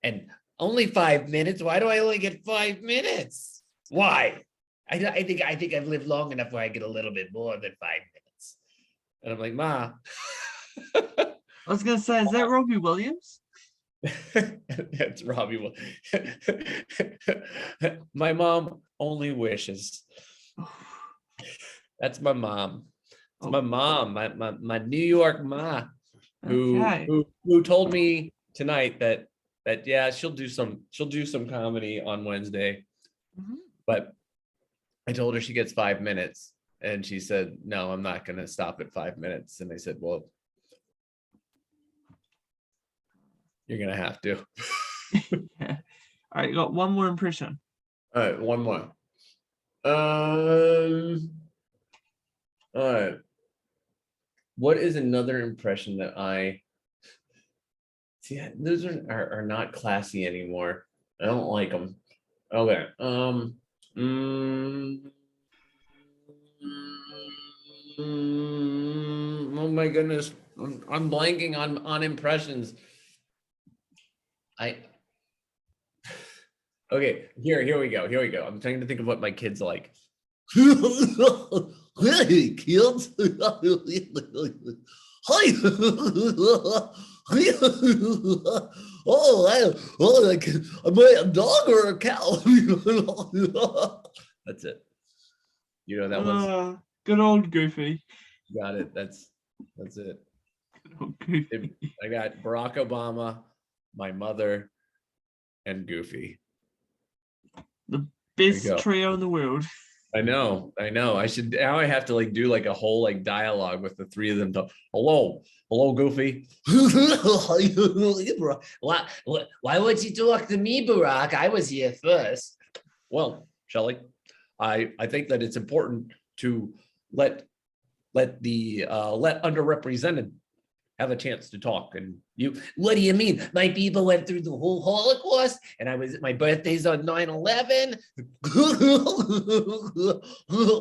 And only 5 minutes. Why do I only get 5 minutes? Why? I think I've lived long enough where I get a little bit more than 5 minutes. And I'm like, Ma. I was gonna say, is that Robbie Williams? That's Robbie Williams. My mom only wishes. That's my mom. It's my mom, my New York ma, who told me tonight that But yeah, she'll do some comedy on Wednesday. Mhm. But I told her she gets 5 minutes, and she said, "No, I'm not going to stop at 5 minutes." And I said, "Well, you're going to have to." Yeah. All right, you got one more impression. All right, one more. All right. What is another impression that I see? Those are not classy anymore. I don't like them. Okay. Oh my goodness. I'm blanking on impressions. Okay, here we go. I'm trying to think of what my kids like. Hey kids. Hi. Like, am I a dog or a cow? That's it. You know that was Good old Goofy. got it. That's it. Good old Goofy. I got Barack Obama, my mother, and Goofy. The There you best go. trio in the world. I know. I should now. I have to like do like a whole like dialogue with the three of them. Hello, Goofy. Why would you talk to me, Barack? I was here first. Well, Shelley, I think that it's important to let underrepresented have a chance to talk. And you, What do you mean? My people went through the whole Holocaust, and my birthday's on 9/11.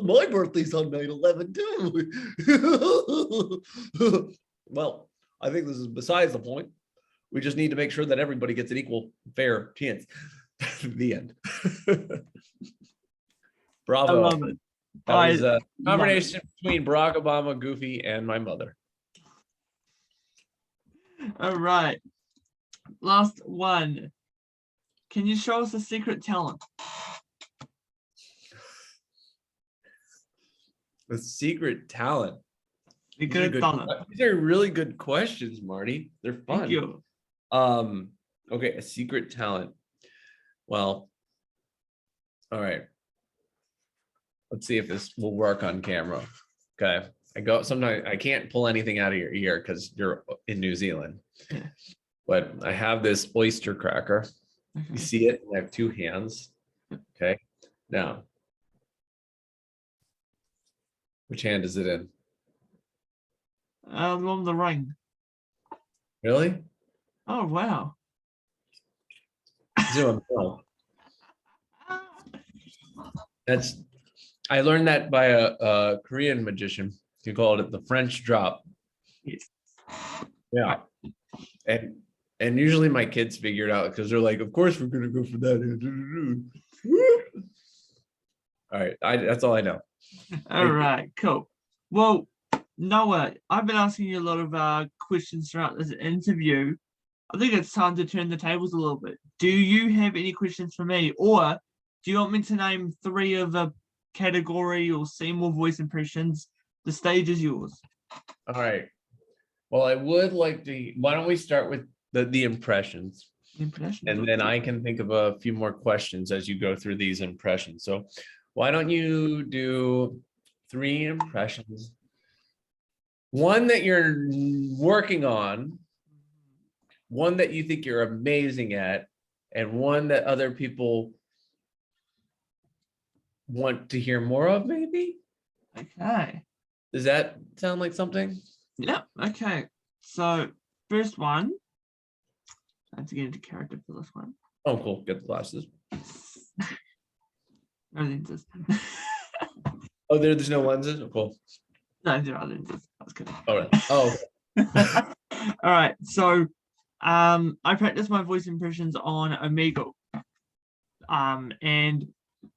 my birthday's on 9/11 too. Well, I think this is besides the point. We just need to make sure that everybody gets an equal, fair chance. The end. Bravo. I love it. That was a combination between Barack Obama, Goofy, and my mother. All right. Last one. Can you show us a secret talent? A secret talent. You could have done it. These are really good questions, Marty. They're fun. Thank you. Okay, a secret talent. Well, all right. Let's see if this will work on camera. Okay. Sometimes I can't pull anything out of your ear because you're in New Zealand. Yeah. But I have this oyster cracker. Okay. You see it? I have two hands. Okay. Now, which hand is it in? The one with the ring. Really? Oh, wow. Zoom. No. I learned that by a Korean magician. He called it the French drop. Yes. Yeah. And usually my kids figure it out because they're like, of course we're gonna go for that. All right, that's all I know. All right, cool. Well, Noah, I've been asking you a lot of questions throughout this interview. I think it's time to turn the tables a little bit. Do you have any questions for me, or do you want me to name 3 of a category or see more voice impressions? The stage is yours. All right. Well, I would like to. Why don't we start with the impressions, and then I can think of a few more questions as you go through these impressions. So, why don't you do 3 impressions? One that you're working on, one that you think you're amazing at, and one that other people want to hear more of, maybe? Okay. Does that sound like something? Yeah, okay. So, first one. I have to get into character for this one. Oh, cool. Get the glasses. No lenses. Oh, there's no lenses? Oh, cool. No, there are lenses. I was kidding. All right. Oh, okay. All right. So, I practice my voice impressions on Omegle. And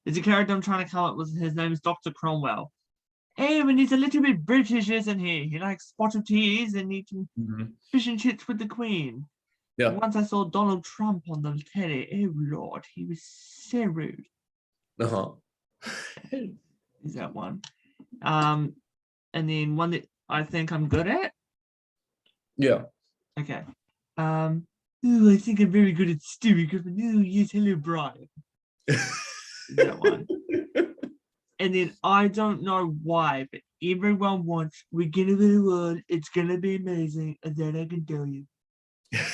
there's a character I'm trying to come up with. His name is Dr. Cromwell. And he's a little bit British, isn't he? He likes spotted teas and eating fish and chips with the Queen. Yeah. Once I saw Donald Trump on the telly. Oh Lord, he was so rude. Uh-huh. Is that one? And then one that I think I'm good at. Yeah. Okay. Ooh, I think I'm very good at Stewie Griffin. Ooh, yes, hello, Brian. That one. And then I don't know why, but everyone wants, we're gonna win the world, it's gonna be amazing, and then I can tell you.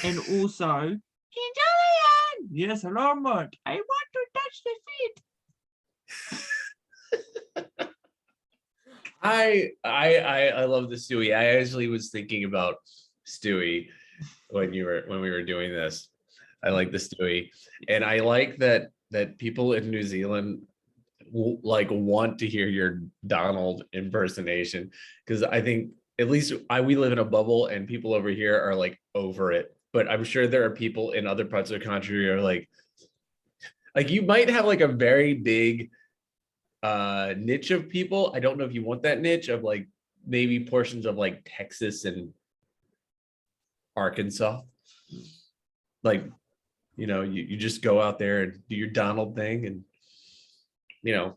And also, King Julian! Yes, hello, Mark. I want to touch the feet. I love the Stewie. I actually was thinking about Stewie when we were doing this. I like the Stewie, and I like that people in New Zealand like want to hear your Donald impersonation, because I think at least we live in a bubble and people over here are like over it. But I'm sure there are people in other parts of the country who are like you might have like a very big niche of people. I don't know if you want that niche of like maybe portions of like Texas and Arkansas. Like, you just go out there and do your Donald thing, and you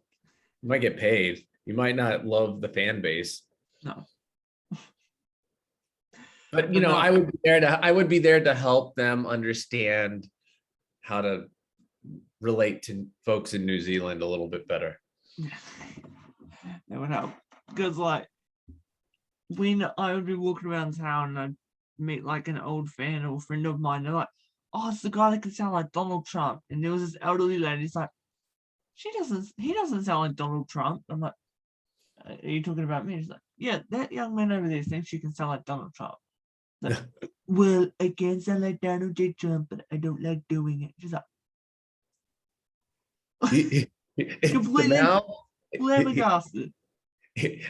might get paid. You might not love the fan base. No. But I would be there to help them understand how to relate to folks in New Zealand a little bit better. That would help. Because like when I would be walking around town and I'd meet like an old fan or friend of mine, they're like, oh, it's the guy that can sound like Donald Trump. And there was this elderly lady, he's like, he doesn't sound like Donald Trump. I'm like, are you talking about me? He's like, yeah, that young man over there thinks you can sound like Donald Trump. Like, well, I can sound like Donald J. Trump, but I don't like doing it. She's like, completely flabbergasted.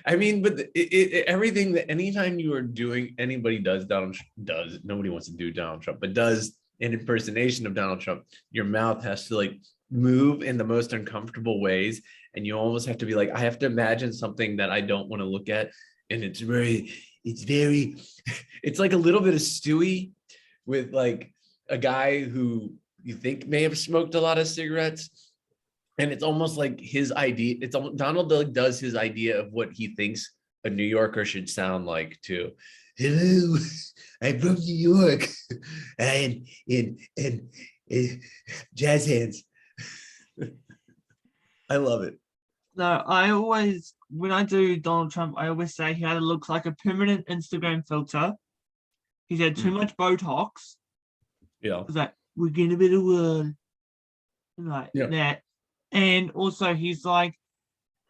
I mean, but everything that anytime you are doing, anybody does nobody wants to do Donald Trump, but does an impersonation of Donald Trump, your mouth has to like move in the most uncomfortable ways, and you almost have to be like, I have to imagine something that I don't want to look at, and it's like a little bit of Stewie with like a guy who you think may have smoked a lot of cigarettes. And it's almost like his idea. It's almost, Donald does his idea of what he thinks a New Yorker should sound like too. Hello, I'm from New York, and jazz hands. I love it. No, when I do Donald Trump, I always say he either looks like a permanent Instagram filter. He's had too much Botox. Yeah. It's like, we're gonna be the world. Like that. And also he's like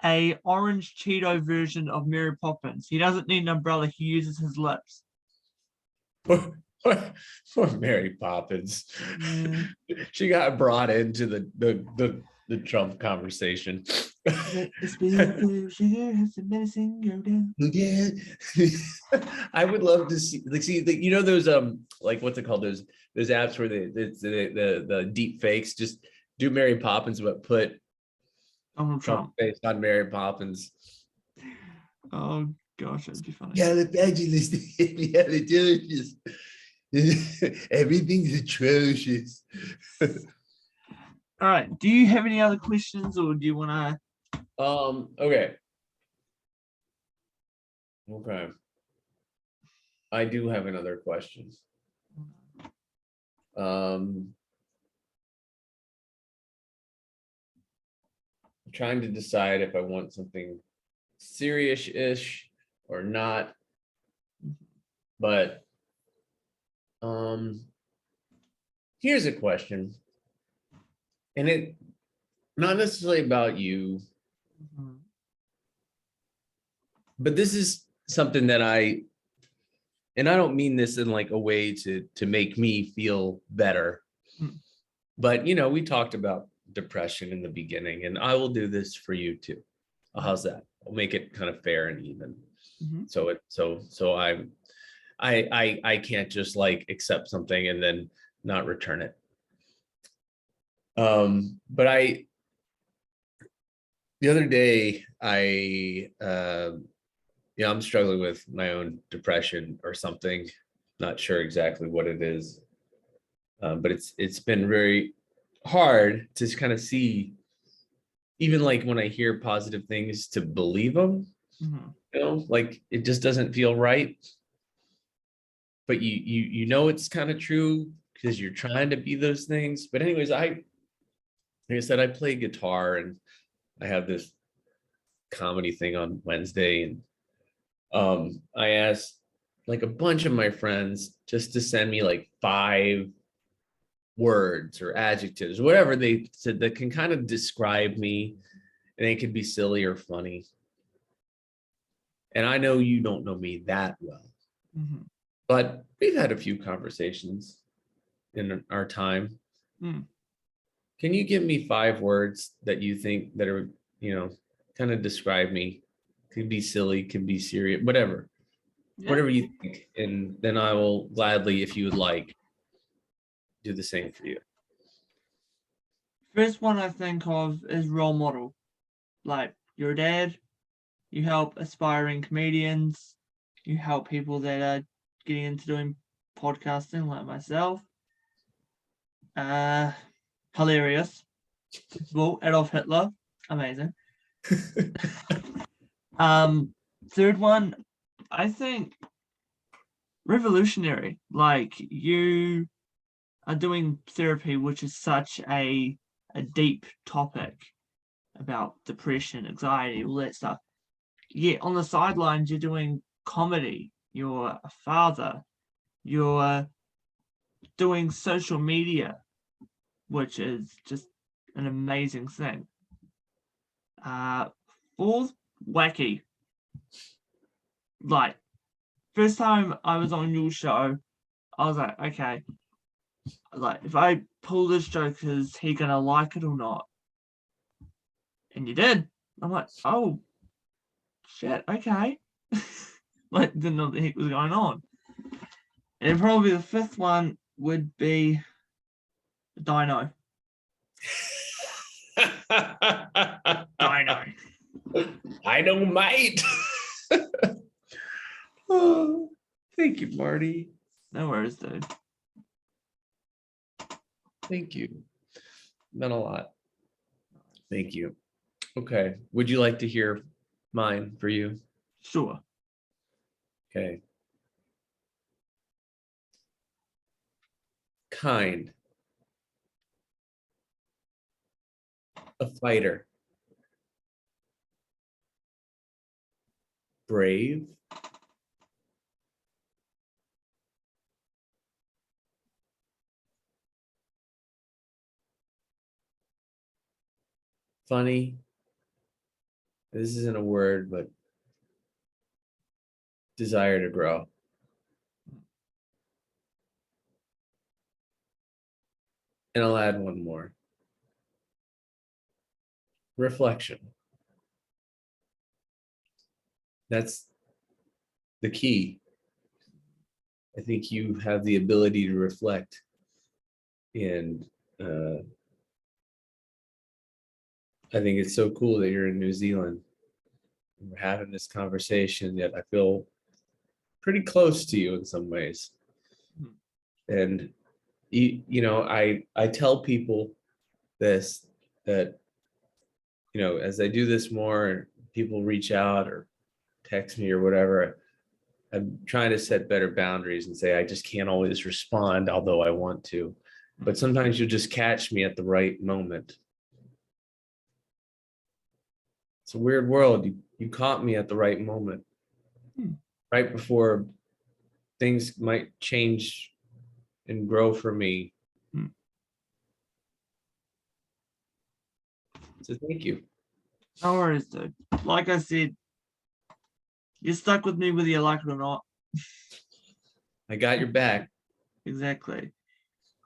a orange Cheeto version of Mary Poppins. He doesn't need an umbrella, he uses his lips. For Mary Poppins. Yeah. She got brought into the Trump conversation. Sugar has some medicine go down. Yeah. I would love to see those like what's it called, those apps where the deep fakes just do Mary Poppins but put Trump based on Mary Poppins. Oh gosh, that'd be funny. Everything's atrocious. All right. Do you have any other questions, or do you want to? Okay. I do have another question. I'm trying to decide if I want something serious-ish or not, but here's a question, and it not necessarily about you, but this is something that I don't mean this in like a way to make me feel better, but we talked about depression in the beginning, and I will do this for you too. How's that? I'll make it kind of fair and even. So I can't just like accept something and then not return it. But the other day I'm struggling with my own depression or something, not sure exactly what it is, but it's been very hard to kind of see, even like when I hear positive things, to believe them. Like it just doesn't feel right, but you know it's kind of true because you're trying to be those things. But anyways, like I said, I play guitar and I have this comedy thing on Wednesday, and I asked like a bunch of my friends just to send me like 5 words or adjectives, whatever they said that can kind of describe me, and they could be silly or funny. And I know you don't know me that well, but we've had a few conversations in our time. Can you give me 5 words that you think that are, kind of describe me? Could be silly, could be serious, whatever. Yeah. Whatever you think. And then I will gladly, if you would like, do the same for you. First one I think of is role model. Like, you're a dad, you help aspiring comedians, you help people that are getting into doing podcasting like myself. Hilarious. Well, Adolf Hitler, amazing. Third one, I think revolutionary. Like, you are doing therapy, which is such a deep topic about depression, anxiety, all that stuff. Yet on the sidelines, you're doing comedy. You're a father. You're doing social media, which is just an amazing thing. Fourth, wacky. Like, first time I was on your show, I was like, okay, like, if I pull this joke, is he gonna like it or not? And you did. I'm like, oh shit, okay. Like, didn't know what the heck was going on. And probably the fifth one would be Dino. Dino. Dynamite. Oh, thank you, Marty. No worries, dude. Thank you. Meant a lot. Thank you. Okay. Would you like to hear mine for you? Sure. Okay. Kind. A fighter. Brave. Funny. This isn't a word, but desire to grow. And I'll add one more. Reflection. That's the key. I think you have the ability to reflect, and I think it's so cool that you're in New Zealand. We're having this conversation, yet I feel pretty close to you in some ways. And I tell people this, that as I do this more, people reach out or text me or whatever, I'm trying to set better boundaries and say I just can't always respond, although I want to. But sometimes you'll just catch me at the right moment. It's a weird world. You caught me at the right moment, right before things might change and grow for me. So thank you. No worries, dude. Like I said, you're stuck with me whether you like it or not. I got your back. Exactly.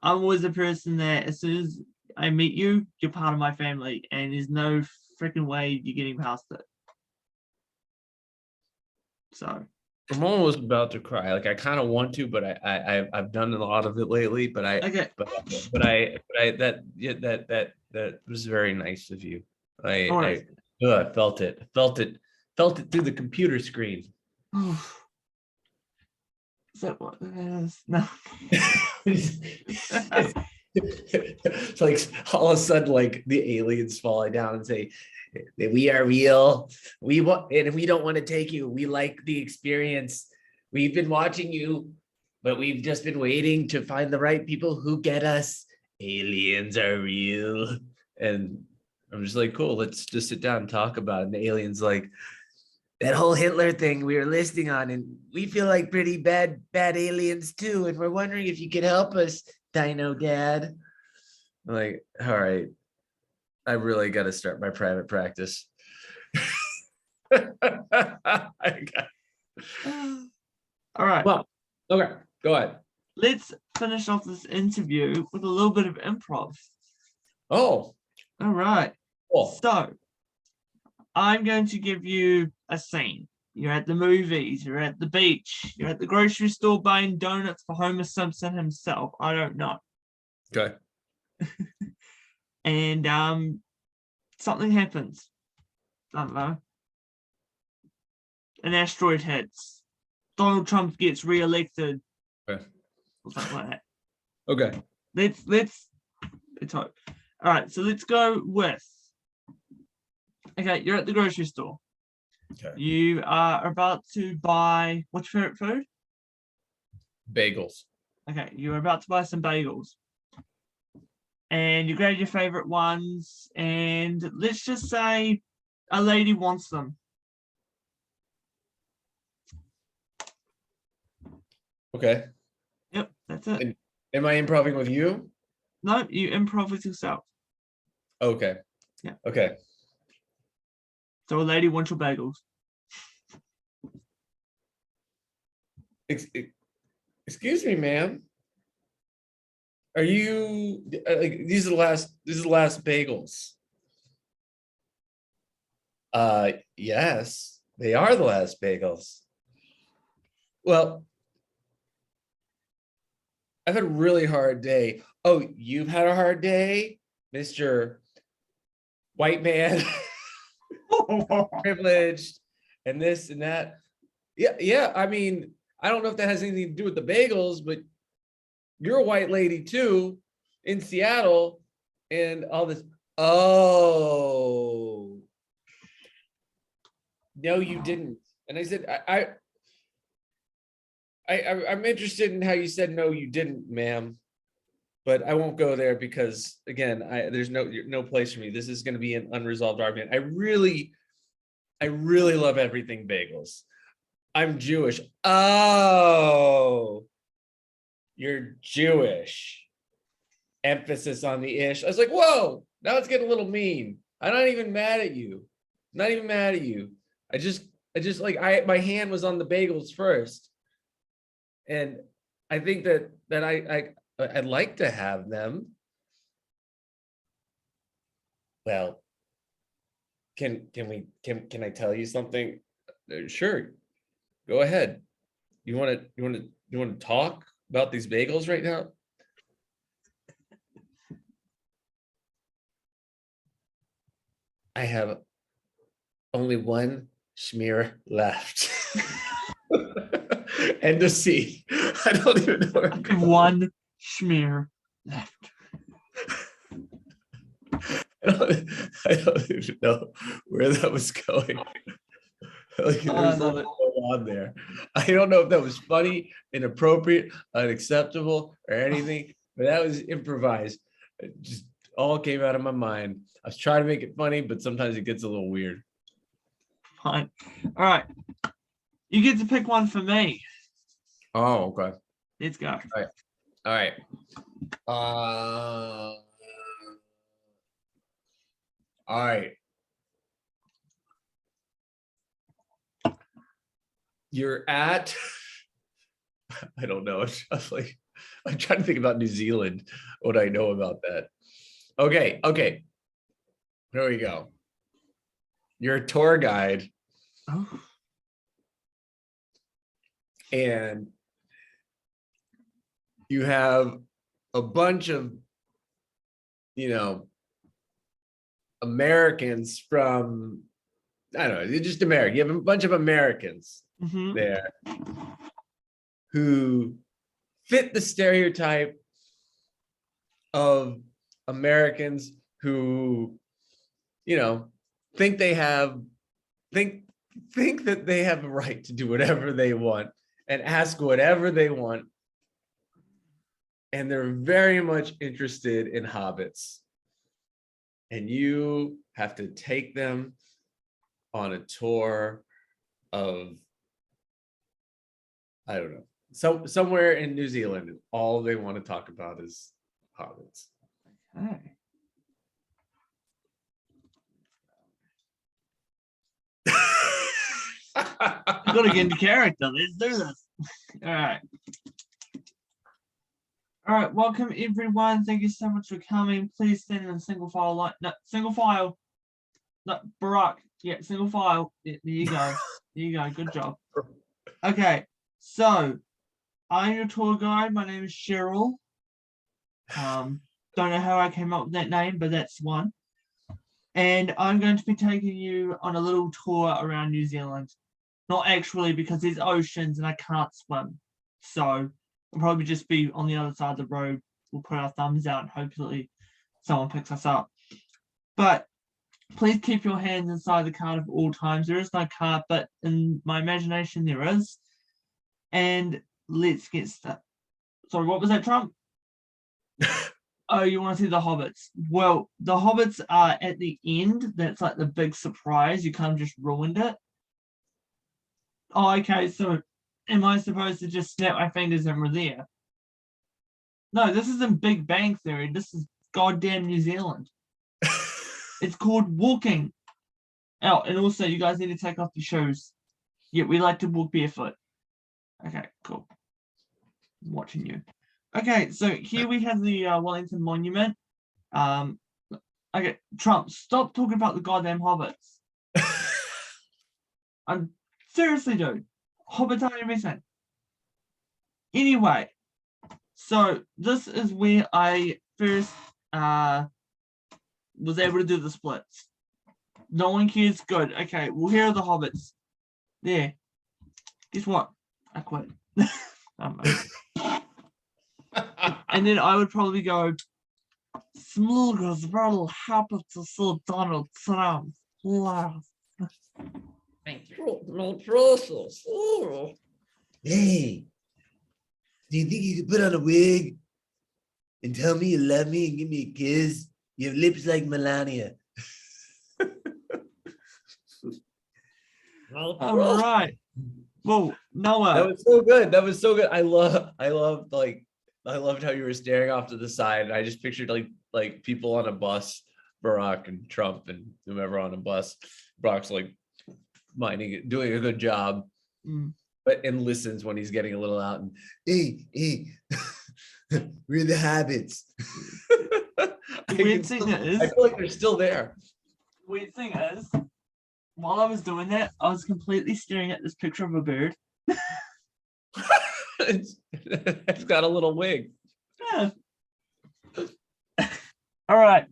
I'm always a person that as soon as I meet you, you're part of my family, and there's no freaking way you're getting past it. So I'm almost about to cry. Like, I kind of want to, but I've done a lot of it lately. But okay. That was very nice of you. I felt it through the computer screen. Is that what it is? No. It's like all of a sudden, like the aliens falling down and say, "We are real. We want, and if we don't want to take you, we like the experience. We've been watching you, but we've just been waiting to find the right people who get us. Aliens are real. And I'm just like, cool, let's just sit down and talk about it. And the alien's like, that whole Hitler thing we were listing on, and we feel like pretty bad aliens too. And we're wondering if you could help us, DinoDad. I'm like, all right, I really got to start my private practice. All right. Well, okay, go ahead. Let's finish off this interview with a little bit of improv. Oh, All right. cool. So I'm going to give you a scene. You're at the movies, you're at the beach, you're at the grocery store buying donuts for Homer Simpson himself. I don't know. Okay. And something happens. I don't know. An asteroid hits. Donald Trump gets reelected. Okay. Or something like that. Okay. Let's hope. All right, so let's go with. Okay, you're at the grocery store. Okay. You are about to buy what's your favorite food? Bagels. Okay, you're about to buy some bagels. And you grab your favorite ones, and let's just say a lady wants them. Okay. Yep, that's it. Am I improving with you? No, you improv with yourself. Okay. Yeah. Okay. So a lady wants your bagels. Excuse me, ma'am. Are you like these are the last bagels? Yes, they are the last bagels. Well, I've had a really hard day. Oh, you've had a hard day, Mr. White man, privileged, and this and that. Yeah. I mean, I don't know if that has anything to do with the bagels, but you're a white lady too in Seattle, and all this. Oh, no, you didn't. And I said, I'm interested in how you said no, you didn't, ma'am. But I won't go there because again, there's no place for me. This is going to be an unresolved argument. I really love everything bagels. I'm Jewish. Oh, you're Jewish. Emphasis on the ish. I was like, whoa, now it's getting a little mean. I'm not even mad at you. Not even mad at you. I just like my hand was on the bagels first. And I think that I'd like to have them. Well, can I tell you something? Sure. Go ahead. You want to talk about these bagels right now? I have only one schmear left. End of scene. I don't even know where I'm going. One schmear left. I don't even know where that was going. Like, there's a lot going on there. I don't know if that was funny, inappropriate, unacceptable, or anything, but that was improvised. It just all came out of my mind. I was trying to make it funny, but sometimes it gets a little weird. Fine. All right. You get to pick one for me. Oh, okay. Let's go. All right. All right. You're at, I don't know. I'm trying to think about New Zealand, what I know about that. Okay. There we go. You're a tour guide. Oh. And you have a bunch of, Americans from, I don't know, just American. You have a bunch of Americans there who fit the stereotype of Americans who, think that they have a right to do whatever they want and ask whatever they want and they're very much interested in hobbits. And you have to take them on a tour of, I don't know, somewhere in New Zealand, and all they want to talk about is hobbits. Okay. Gotta get into character. Let's do this. All right. All right. Welcome everyone. Thank you so much for coming. Please stand in single file line. No, single file. No, Barack. Yeah, single file. Yeah, there you go. There you go. Good job. Okay. So, I'm your tour guide. My name is Cheryl. Don't know how I came up with that name, but that's one. And I'm going to be taking you on a little tour around New Zealand. Not actually, because there's oceans and I can't swim. So I'll probably just be on the other side of the road. We'll put our thumbs out and hopefully someone picks us up. But please keep your hands inside the cart at all times. There is no cart, but in my imagination there is. And let's get started. Sorry, what was that, Trump? Oh, you want to see the hobbits? Well, the hobbits are at the end. That's like the big surprise. You kind of just ruined it. Oh, okay. So am I supposed to just snap my fingers and we're there? No, this isn't Big Bang Theory. This is goddamn New Zealand. It's called walking. Oh, and also you guys need to take off your shoes. Yeah, we like to walk barefoot. Okay, cool. I'm watching you. Okay, so here we have the Wellington Monument. Okay, Trump, stop talking about the goddamn hobbits. I'm seriously, dude. Hobbits aren't everything. Anyway, so this is where I first was able to do the splits. No one cares. Good. Okay, well here are the hobbits. There. Guess what? I quit. And then I would probably go, Smulgers will happen to see Donald Trump. Thank you. My precious. Hey, do you think you could put on a wig and tell me you love me and give me a kiss? You have lips like Melania. All right. Well, Noah. That was so good. That was so good. I loved how you were staring off to the side. I just pictured like people on a bus, Barack and Trump and whomever on a bus. Barack's like minding it, doing a good job, but and listens when he's getting a little out. And hey, we're the habits. Weird thing is, I feel like they're still there. Weird thing is, while I was doing that, I was completely staring at this picture of a bird. It's got a little wig. Yeah. All right,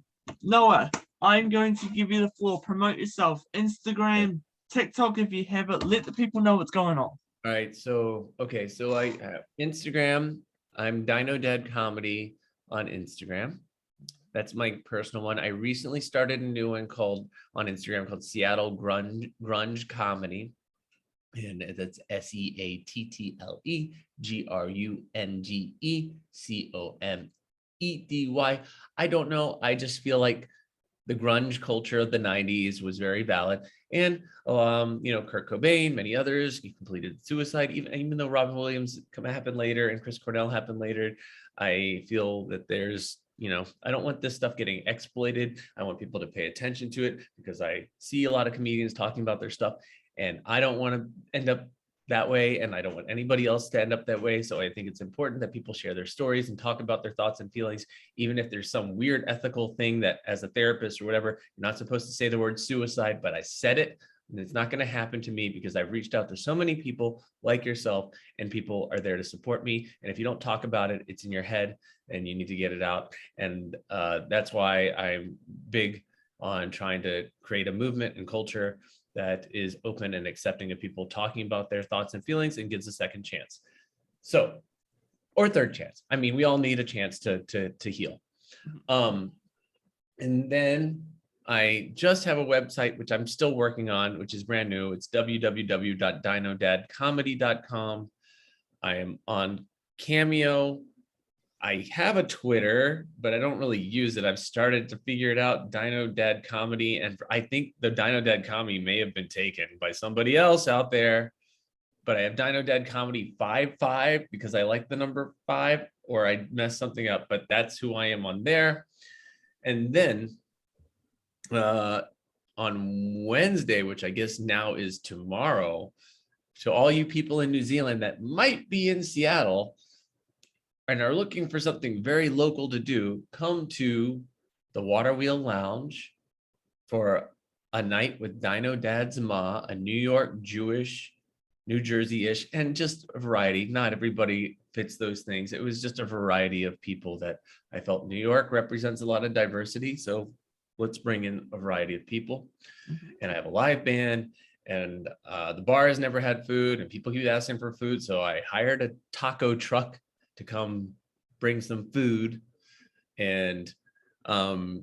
Noah, I'm going to give you the floor. Promote yourself. Instagram, TikTok, if you have it. Let the people know what's going on. All right. So I have Instagram. I'm DinoDadComedy on Instagram. That's my personal one. I recently started a new one on Instagram called Seattle Grunge Comedy. And that's SeattleGrungeComedy. I don't know. I just feel like the grunge culture of the 90s was very valid. And, Kurt Cobain, many others, he completed suicide, even though Robin Williams happened later and Chris Cornell happened later. I feel that there's, I don't want this stuff getting exploited. I want people to pay attention to it because I see a lot of comedians talking about their stuff. And I don't want to end up that way, and I don't want anybody else to end up that way. So I think it's important that people share their stories and talk about their thoughts and feelings, even if there's some weird ethical thing that as a therapist or whatever, you're not supposed to say the word suicide, but I said it, and it's not going to happen to me because I've reached out to so many people like yourself, and people are there to support me. And if you don't talk about it, it's in your head and you need to get it out. And that's why I'm big on trying to create a movement and culture that is open and accepting of people talking about their thoughts and feelings and gives a second chance. So, or third chance. I mean, we all need a chance to heal. And then I just have a website, which I'm still working on, which is brand new. It's www.DinoDadComedy.com. I am on Cameo. I have a Twitter, but I don't really use it. I've started to figure it out. DinoDadComedy, and I think the DinoDadComedy may have been taken by somebody else out there. But I have DinoDadComedy 55 because I like the number 5, or I messed something up. But that's who I am on there. And then on Wednesday, which I guess now is tomorrow, to all you people in New Zealand that might be in Seattle and are looking for something very local to do, come to the Water Wheel Lounge for a night with DinoDad's Ma, a New York Jewish, New Jersey-ish, and just a variety. Not everybody fits those things. It was just a variety of people that I felt New York represents a lot of diversity. So let's bring in a variety of people. And I have a live band, and the bar has never had food, and people keep asking for food. So I hired a taco truck to come bring some food, and we're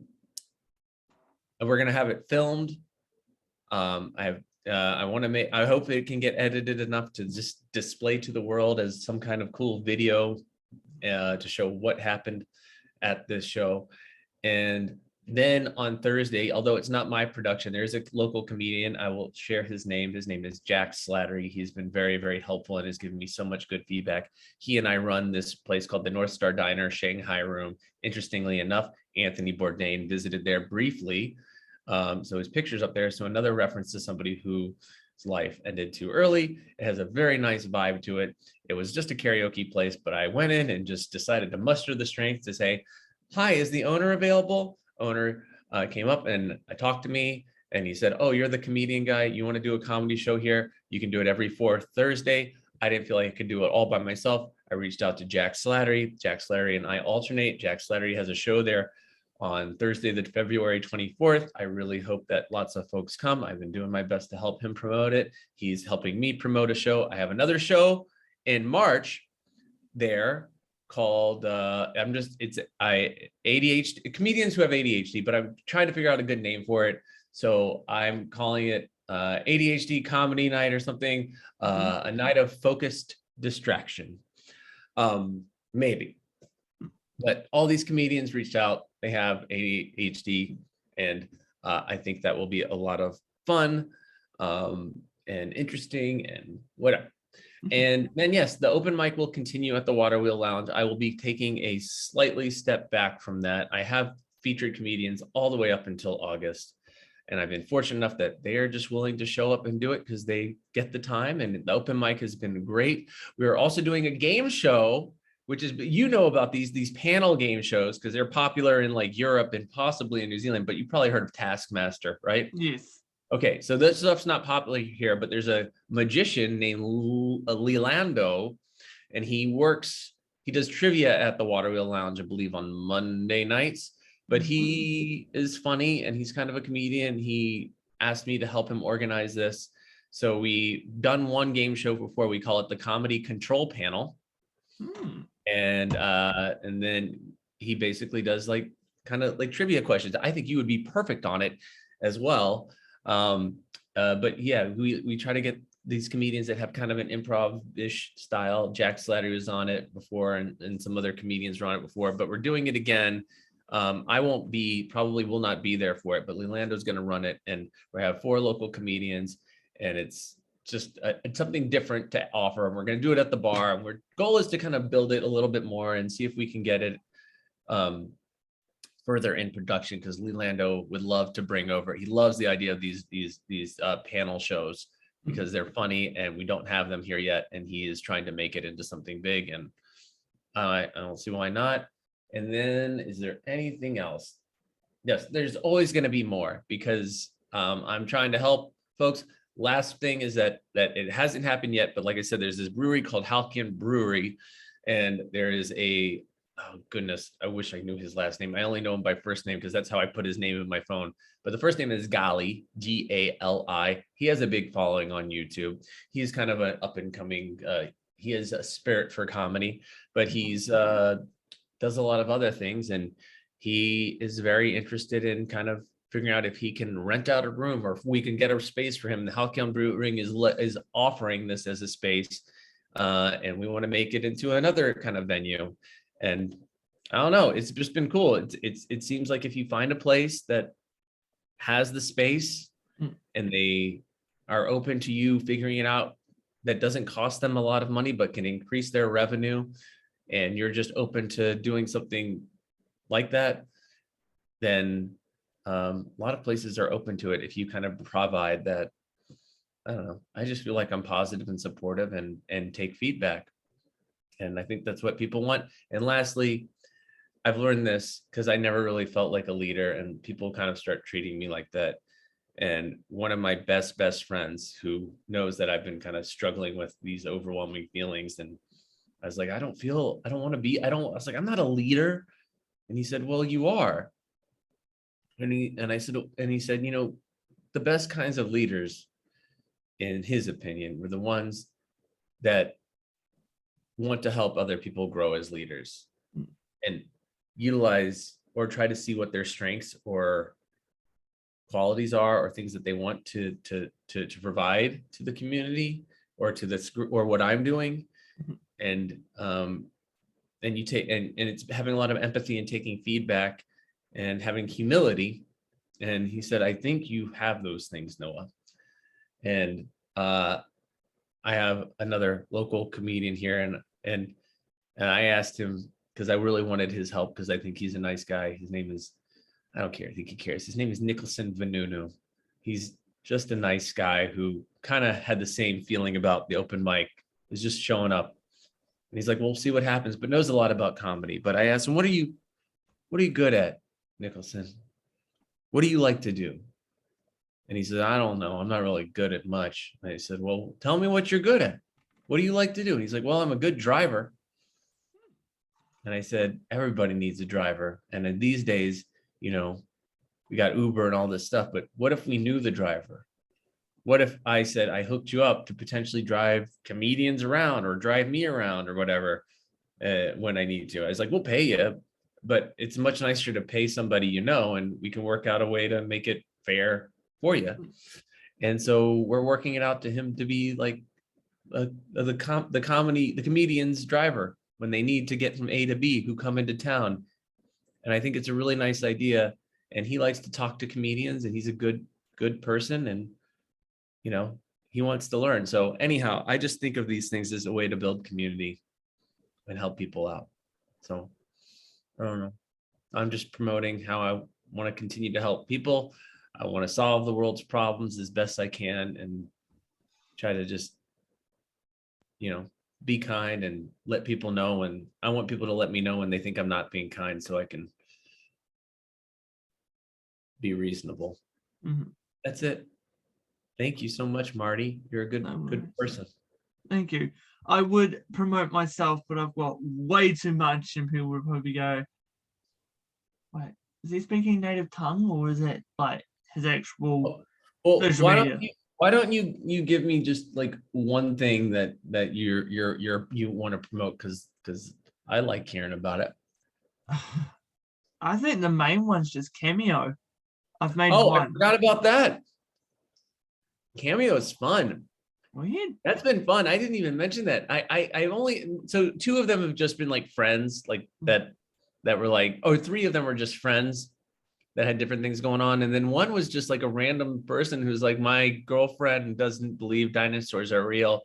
gonna have it filmed. I want to make, I hope it can get edited enough to just display to the world as some kind of cool video to show what happened at this show. And then on Thursday, although it's not my production, there's a local comedian. I will share his name. His name is Jack Slattery. He's been very, very helpful and has given me so much good feedback. He and I run this place called the North Star Diner Shanghai Room. Interestingly enough, Anthony Bourdain visited there briefly. So his picture's up there. So another reference to somebody whose life ended too early. It has a very nice vibe to it. It was just a karaoke place, but I went in and just decided to muster the strength to say, "Hi, is the owner available?" Owner came up and talked to me, and he said, "Oh, you're the comedian guy. You want to do a comedy show here? You can do it every 4th Thursday." I didn't feel like I could do it all by myself. I reached out to Jack Slattery. Jack Slattery and I alternate. Jack Slattery has a show there on Thursday, the February 24th. I really hope that lots of folks come. I've been doing my best to help him promote it. He's helping me promote a show. I have another show in March there called ADHD, comedians who have ADHD, but I'm trying to figure out a good name for it. So I'm calling it ADHD comedy night or something, a night of focused distraction, maybe. But all these comedians reached out. They have ADHD, and I think that will be a lot of fun and interesting and whatever. And then, yes, the open mic will continue at the Water Wheel Lounge. I will be taking a slightly step back from that. I have featured comedians all the way up until August, and I've been fortunate enough that they are just willing to show up and do it because they get the time, and the open mic has been great. We are also doing a game show, which is, you know about these panel game shows because they're popular in like Europe and possibly in New Zealand, but you probably heard of Taskmaster, right? Yes. Okay, so this stuff's not popular here, but there's a magician named Leilando, and he does trivia at the Water Wheel Lounge, I believe, on Monday nights, but he is funny and he's kind of a comedian. He asked me to help him organize this. So we've done one game show before. We call it the Comedy Control Panel. And then he basically does like kind of like trivia questions. I think you would be perfect on it as well. But yeah, we try to get these comedians that have kind of an improv-ish style. Jack Slattery was on it before, and some other comedians were on it before, but we're doing it again. I probably will not be there for it, but Leilando's going to run it, and we have 4 local comedians, and it's just it's something different to offer. And we're going to do it at the bar, and our goal is to kind of build it a little bit more and see if we can get it further in production, because Leilando would love to bring over. He loves the idea of these panel shows because they're funny, and we don't have them here yet. And he is trying to make it into something big, and I don't see why not. And then, is there anything else? Yes, there's always going to be more because I'm trying to help folks. Last thing is that it hasn't happened yet, but like I said, there's this brewery called Halcyon Brewery, and there is oh goodness, I wish I knew his last name. I only know him by first name because that's how I put his name in my phone. But the first name is Gali, Gali. He has a big following on YouTube. He's kind of an up and coming, he has a spirit for comedy, but he's does a lot of other things. And he is very interested in kind of figuring out if he can rent out a room or if we can get a space for him. The Halcyon Brewing is offering this as a space, and we want to make it into another kind of venue. And I don't know. It's just been cool. It seems like if you find a place that has the space and they are open to you figuring it out, that doesn't cost them a lot of money, but can increase their revenue, and you're just open to doing something like that, then a lot of places are open to it if you kind of provide that. I don't know. I just feel like I'm positive and supportive and take feedback. And I think that's what people want. And lastly, I've learned this because I never really felt like a leader, and people kind of start treating me like that. And one of my best friends who knows that I've been kind of struggling with these overwhelming feelings. And I was like, I was like, I'm not a leader. And he said, well, you are. And he said, you know, the best kinds of leaders, in his opinion, were the ones that want to help other people grow as leaders and utilize or try to see what their strengths or qualities are, or things that they want to provide to the community or to this group, or what I'm doing. And you take, and it's having a lot of empathy and taking feedback and having humility. And he said, I think you have those things, Noah. And I have another local comedian here, and I asked him, because I really wanted his help, because I think he's a nice guy. His name is, I don't care, I think he cares. His name is Nicholson Vanunu. He's just a nice guy who kind of had the same feeling about the open mic, is just showing up. And he's like, well, we'll see what happens, but knows a lot about comedy. But I asked him, what are you good at, Nicholson? What do you like to do? And he said, I don't know. I'm not really good at much. And I said, well, tell me what you're good at. What do you like to do? And he's like, well, I'm a good driver. And I said, everybody needs a driver. And in these days, you know, we got Uber and all this stuff, but what if we knew the driver? What if I said, I hooked you up to potentially drive comedians around or drive me around or whatever when I need to? I was like, we'll pay you, but it's much nicer to pay somebody, you know, and we can work out a way to make it fair for you. And so we're working it out to him to be like the comedian's driver when they need to get from A to B, who come into town. And I think it's a really nice idea. And he likes to talk to comedians, and he's a good person. And, you know, he wants to learn. So anyhow, I just think of these things as a way to build community and help people out. So I don't know. I'm just promoting how I want to continue to help people. I want to solve the world's problems as best I can, and try to just, you know, be kind and let people know. And I want people to let me know when they think I'm not being kind, so I can be reasonable. That's it. Thank you so much, Marty. You're a good person. Thank you. I would promote myself, but I've got way too much, and people would probably go, wait, is he speaking native tongue, or is it like his actual social media? Why don't you give me just like one thing that you want to promote, because I like hearing about it. I think the main one's just Cameo. I've made one. I forgot about that. Cameo is fun. Weird. That's been fun. I didn't even mention that. I only, so 2 of them have just been like friends, like that were like, or 3 of them were just friends that had different things going on. And then one was just like a random person who's like my girlfriend and doesn't believe dinosaurs are real.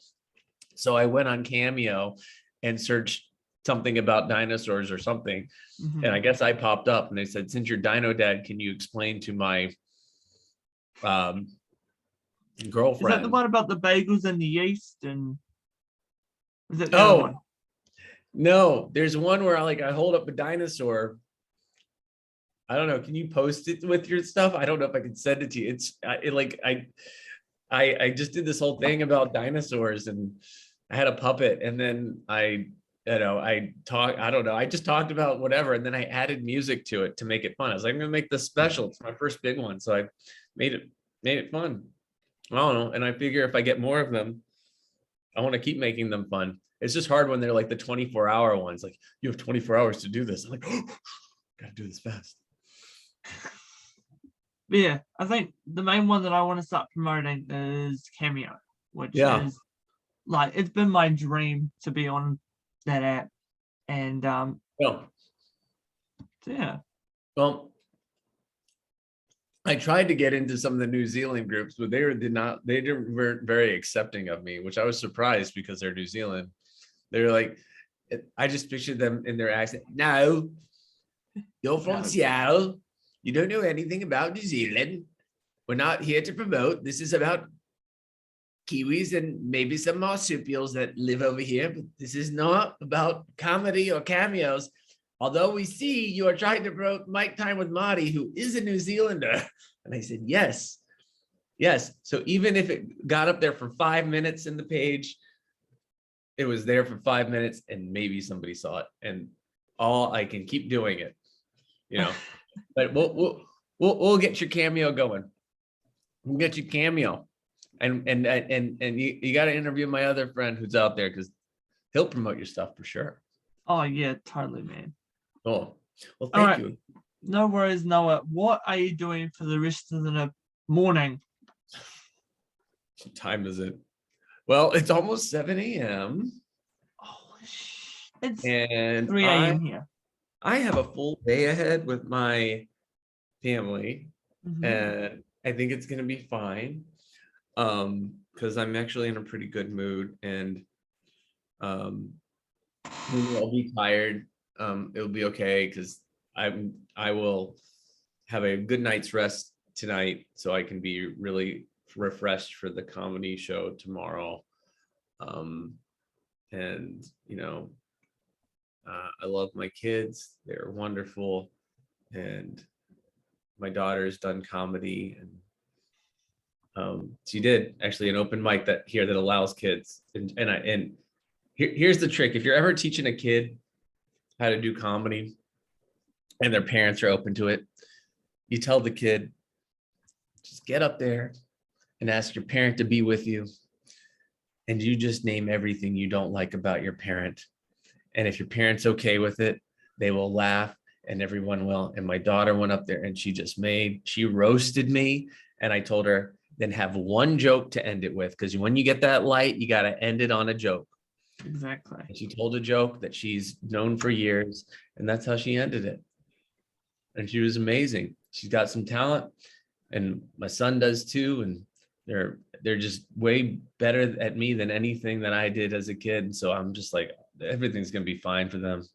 So I went on Cameo and searched something about dinosaurs or something. And I guess I popped up, and they said, since you're DinoDad, can you explain to my girlfriend? Is that the one about the bagels and the yeast? And is that the other one? No, there's one where I hold up a dinosaur. I don't know. Can you post it with your stuff? I don't know if I can send it to you. I just did this whole thing about dinosaurs, and I had a puppet, and then I just talked about whatever, and then I added music to it to make it fun. I was like, I'm gonna make this special. It's my first big one, so I made it fun. I don't know, and I figure if I get more of them, I want to keep making them fun. It's just hard when they're like the 24-hour ones. Like, you have 24 hours to do this. I'm like, oh, gotta do this fast. But yeah, I think the main one that I want to start promoting is Cameo, which is like, it's been my dream to be on that app. And So, yeah. Well, I tried to get into some of the New Zealand groups, but they weren't very accepting of me, which I was surprised because they're New Zealand. They're like, I just pictured them in their accent. No, you're from Seattle. You don't know anything about New Zealand. We're not here to promote. This is about Kiwis and maybe some marsupials that live over here, but this is not about comedy or cameos. Although we see you are trying to promote Mike Time with Marty, who is a New Zealander. And I said, yes, yes. So even if it got up there for 5 minutes in the page, it was there for 5 minutes and maybe somebody saw it. And all I can keep doing it, you know, but we'll get your cameo going. We'll get you cameo. And you got to interview my other friend who's out there because he'll promote your stuff for sure. Oh, yeah, totally, man. Oh, well, thank you. No worries, Noah. What are you doing for the rest of the morning? What time is it? Well, it's almost 7 a.m. Oh, it's and 3 a.m. here. I have a full day ahead with my family, Mhm. and I think it's going to be fine because I'm actually in a pretty good mood, and I'll be tired. It'll be okay because I will have a good night's rest tonight so I can be really refreshed for the comedy show tomorrow. And you know, I love my kids. They're wonderful, and my daughter's done comedy, and she did actually an open mic that allows kids, and here's the trick. If you're ever teaching a kid how to do comedy and their parents are open to it, you tell the kid, just get up there and ask your parent to be with you. And you just name everything you don't like about your parent. And if your parent's okay with it, they will laugh and everyone will. And my daughter went up there and she roasted me. And I told her, then have one joke to end it with. Because when you get that light, you got to end it on a joke. Exactly. And she told a joke that she's known for years, and that's how she ended it. And she was amazing. She's got some talent, and my son does too. And they're just way better at me than anything that I did as a kid. And so I'm just like, everything's gonna be fine for them.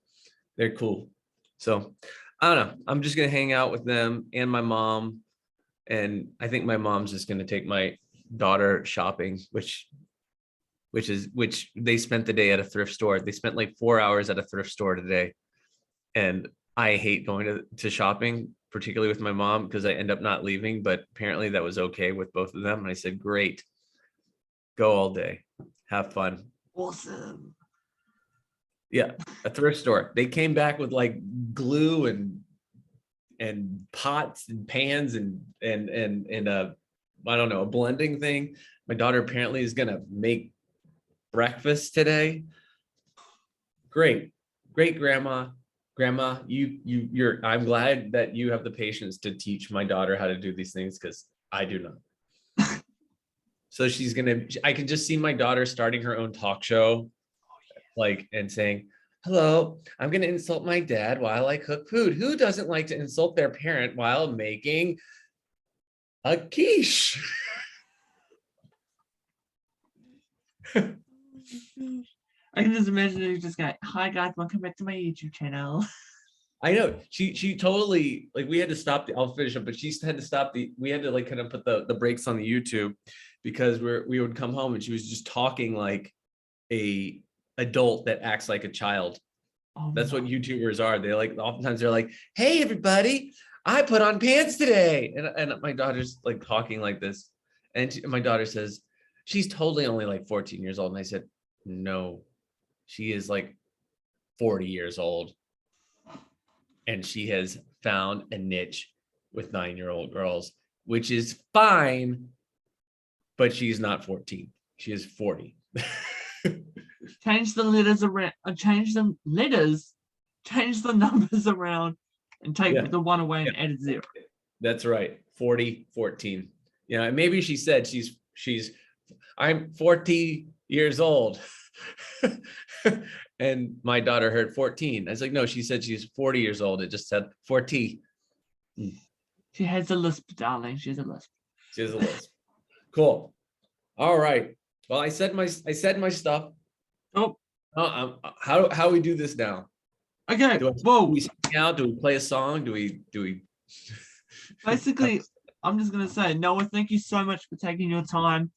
They're cool. So I don't know. I'm just gonna hang out with them and my mom. And I think my mom's just gonna take my daughter shopping, which they spent the day at a thrift store. They spent like 4 hours at a thrift store today. And I hate going to shopping, particularly with my mom, because I end up not leaving, but apparently that was okay with both of them. And I said, great, go all day, have fun. Awesome. Yeah, a thrift store. They came back with like glue and pots and pans and a, I don't know, a blending thing. My daughter apparently is gonna make breakfast today. Great grandma, I'm glad that you have the patience to teach my daughter how to do these things, because I do not. So I can just see my daughter starting her own talk show, like, and saying, hello, I'm going to insult my dad while I cook food. Who doesn't like to insult their parent while making a quiche? I can just imagine you just going, hi guys, welcome back to my YouTube channel. I know she totally, like, we had to stop I'll finish up, but she had to stop we had to like kind of put the brakes on the YouTube, because we would come home and she was just talking like a adult that acts like a child. Oh, that's what YouTubers are. They like, oftentimes they're like, hey everybody, I put on pants today. And my daughter's like talking like this. And my daughter says, she's totally only like 14 years old. And I said, no, she is like 40 years old. And she has found a niche with 9-year-old girls, which is fine, but she's not 14. She is 40. Change the letters around, change the numbers around, and take the one away and add a 0. That's right. 40, 14. You know, and maybe she said I'm 40 years old. And my daughter heard 14. I was like, no, she said she's 40 years old. It just said 40. She has a lisp, darling. She has a lisp. She has a lisp. Cool. All right. Well, I said my stuff. Oh, How we do this now? okay. Do we sing out? Do we play a song? Do we Basically, I'm just gonna say, Noah, thank you so much for taking your time.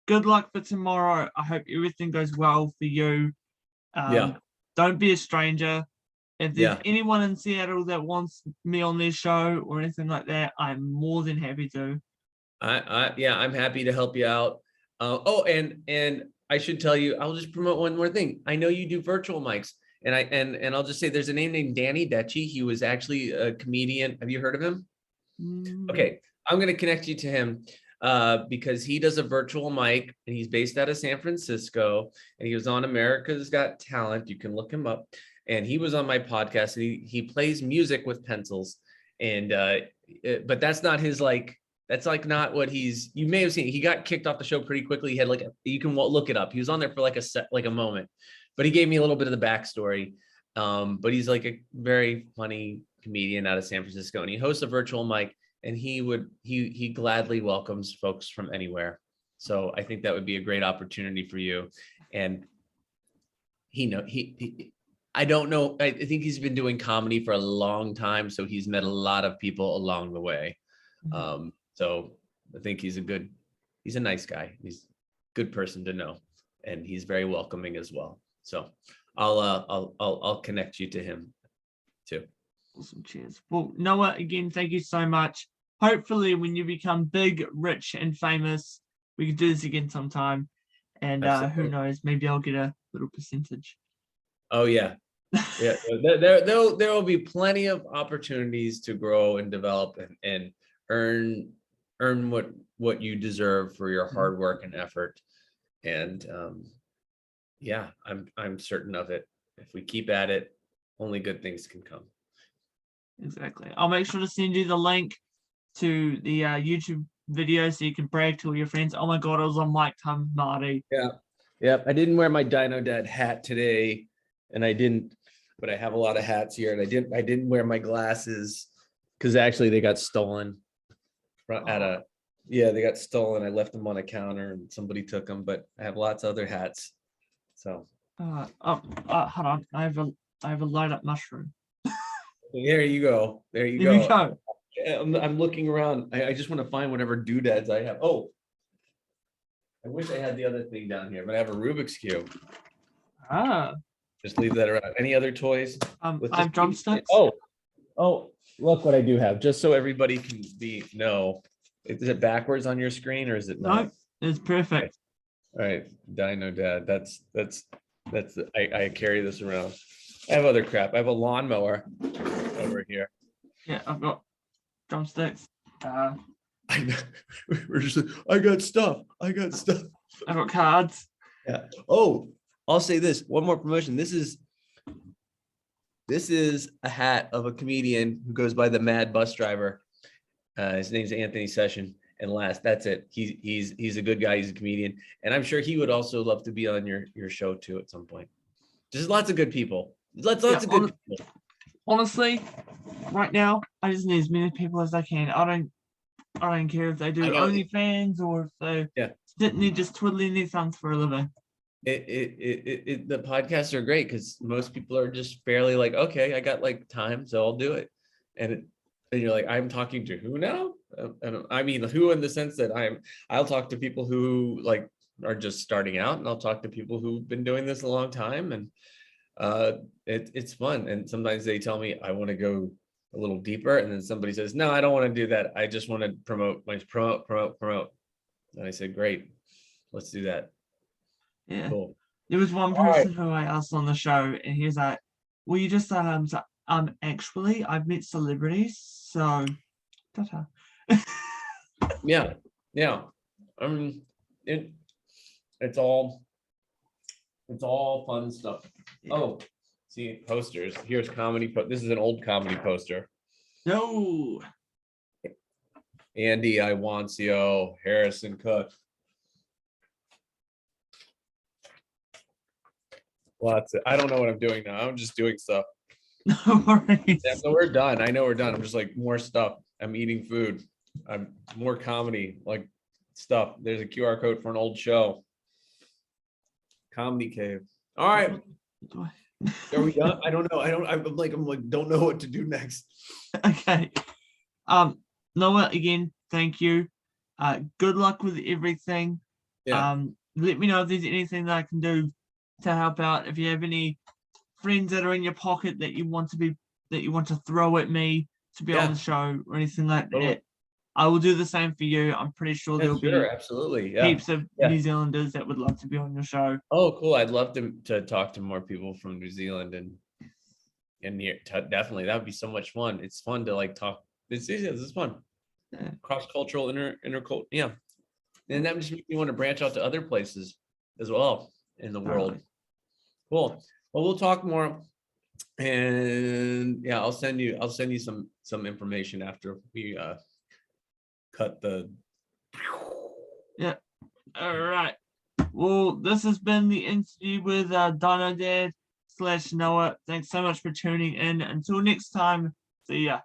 Good luck for tomorrow. I hope everything goes well for you. Yeah. Don't be a stranger. If there's Yeah. anyone in Seattle that wants me on their show or anything like that, I'm more than happy to. I'm happy to help you out. And I should tell you, I'll just promote one more thing. I know you do virtual mics, and I'll just say there's a name named Danny Detchi. He was actually a comedian. Have you heard of him? Okay, I'm going to connect you to him because he does a virtual mic, and he's based out of San Francisco, and he was on America's Got Talent. You can look him up, and he was on my podcast, and he plays music with pencils, and but that's not his like. That's like not what he's. You may have seen. He got kicked off the show pretty quickly. He had like you can look it up. He was on there for like a moment, but he gave me a little bit of the backstory. But he's like a very funny comedian out of San Francisco, and he hosts a virtual mic. And he gladly welcomes folks from anywhere. So I think that would be a great opportunity for you. And I don't know. I think he's been doing comedy for a long time, so he's met a lot of people along the way. So I think he's a nice guy. He's a good person to know, and he's very welcoming as well. So I'll connect you to him too. Awesome. Cheers. Well, Noah, again, thank you so much. Hopefully when you become big, rich, and famous, we can do this again sometime. And who knows, maybe I'll get a little percentage. Oh yeah. Yeah. There will be plenty of opportunities to grow and develop and earn what you deserve for your hard work and effort. And yeah, I'm certain of it. If we keep at it, only good things can come. Exactly. I'll make sure to send you the link to the YouTube video so you can brag to all your friends. Oh my god, I was on Mic Time Marty. Yeah. I didn't wear my DinoDad hat today, but I have a lot of hats here, and I didn't wear my glasses because actually they got stolen they got stolen. I left them on a counter and somebody took them, but I have lots of other hats. So hold on. I have a light up mushroom. There you go. There you go. I'm looking around. I just want to find whatever doodads I have. Oh, I wish I had the other thing down here, but I have a Rubik's Cube. Just leave that around. Any other toys? I have drumsticks. Oh, look what I do have, just so everybody can know. Is it backwards on your screen or is it not? No, it's perfect. All right, DinoDad. I carry this around. I have other crap. I have a lawnmower over here. Yeah, I've got drumsticks. We're just like, I got stuff. I've got cards. Yeah. Oh, I'll say this. One more promotion. This is a hat of a comedian who goes by the Mad Bus Driver. His name's Anthony Session. And that's it. He's a good guy. He's a comedian, and I'm sure he would also love to be on your show too at some point. Just lots of good people. Lots of good people. Honestly, right now I just need as many people as I can. I don't care if they do OnlyFans or if they they're just twiddling their thumbs for a living. The podcasts are great because most people are just fairly like, okay, I got like time, so I'll do it. And you're like, I'm talking to who now? And I mean, who in the sense that I'll talk to people who like are just starting out, and I'll talk to people who've been doing this a long time, and it's fun. And sometimes they tell me I want to go a little deeper, and then somebody says, no, I don't want to do that. I just want to promote. And I said, great, let's do that. Yeah. Cool. There was one person who I asked on the show, and he was like, well, you just actually I've met celebrities, so ta-ta. Yeah. I mean, it's all fun stuff. Oh, see, posters. Here's comedy. This is an old comedy poster. No. Andy Iwancio, Harrison Cook. Lots of, I don't know what I'm doing now. I'm just doing stuff. No worries. Yeah, so we're done. I know we're done. I'm just like more stuff. I'm eating food. I'm more comedy, like stuff. There's a QR code for an old show. Comedy Cave. All right. Are we done? I don't know. I'm like, don't know what to do next. Okay. Noah, again, thank you. Good luck with everything. Yeah. Let me know if there's anything that I can do to help out. If you have any friends that are in your pocket that you want to throw at me to be on Yeah. the show or anything like Totally. that, I will do the same for you. I'm pretty sure there'll be Absolutely. Yeah. heaps of Yeah. New Zealanders that would love to be on your show. Oh, cool. I'd love to talk to more people from New Zealand and here. Definitely. That would be so much fun. It's fun to like talk. This is fun. Yeah. Cross-cultural, intercultural. Yeah. And that just makes me want to branch out to other places as well in the world. Totally. Cool. Well, we'll talk more. And yeah, I'll send you some information after we cut the. Yeah. All right. Well, this has been the interview with DinoDad / Noah. Thanks so much for tuning in. Until next time, see ya.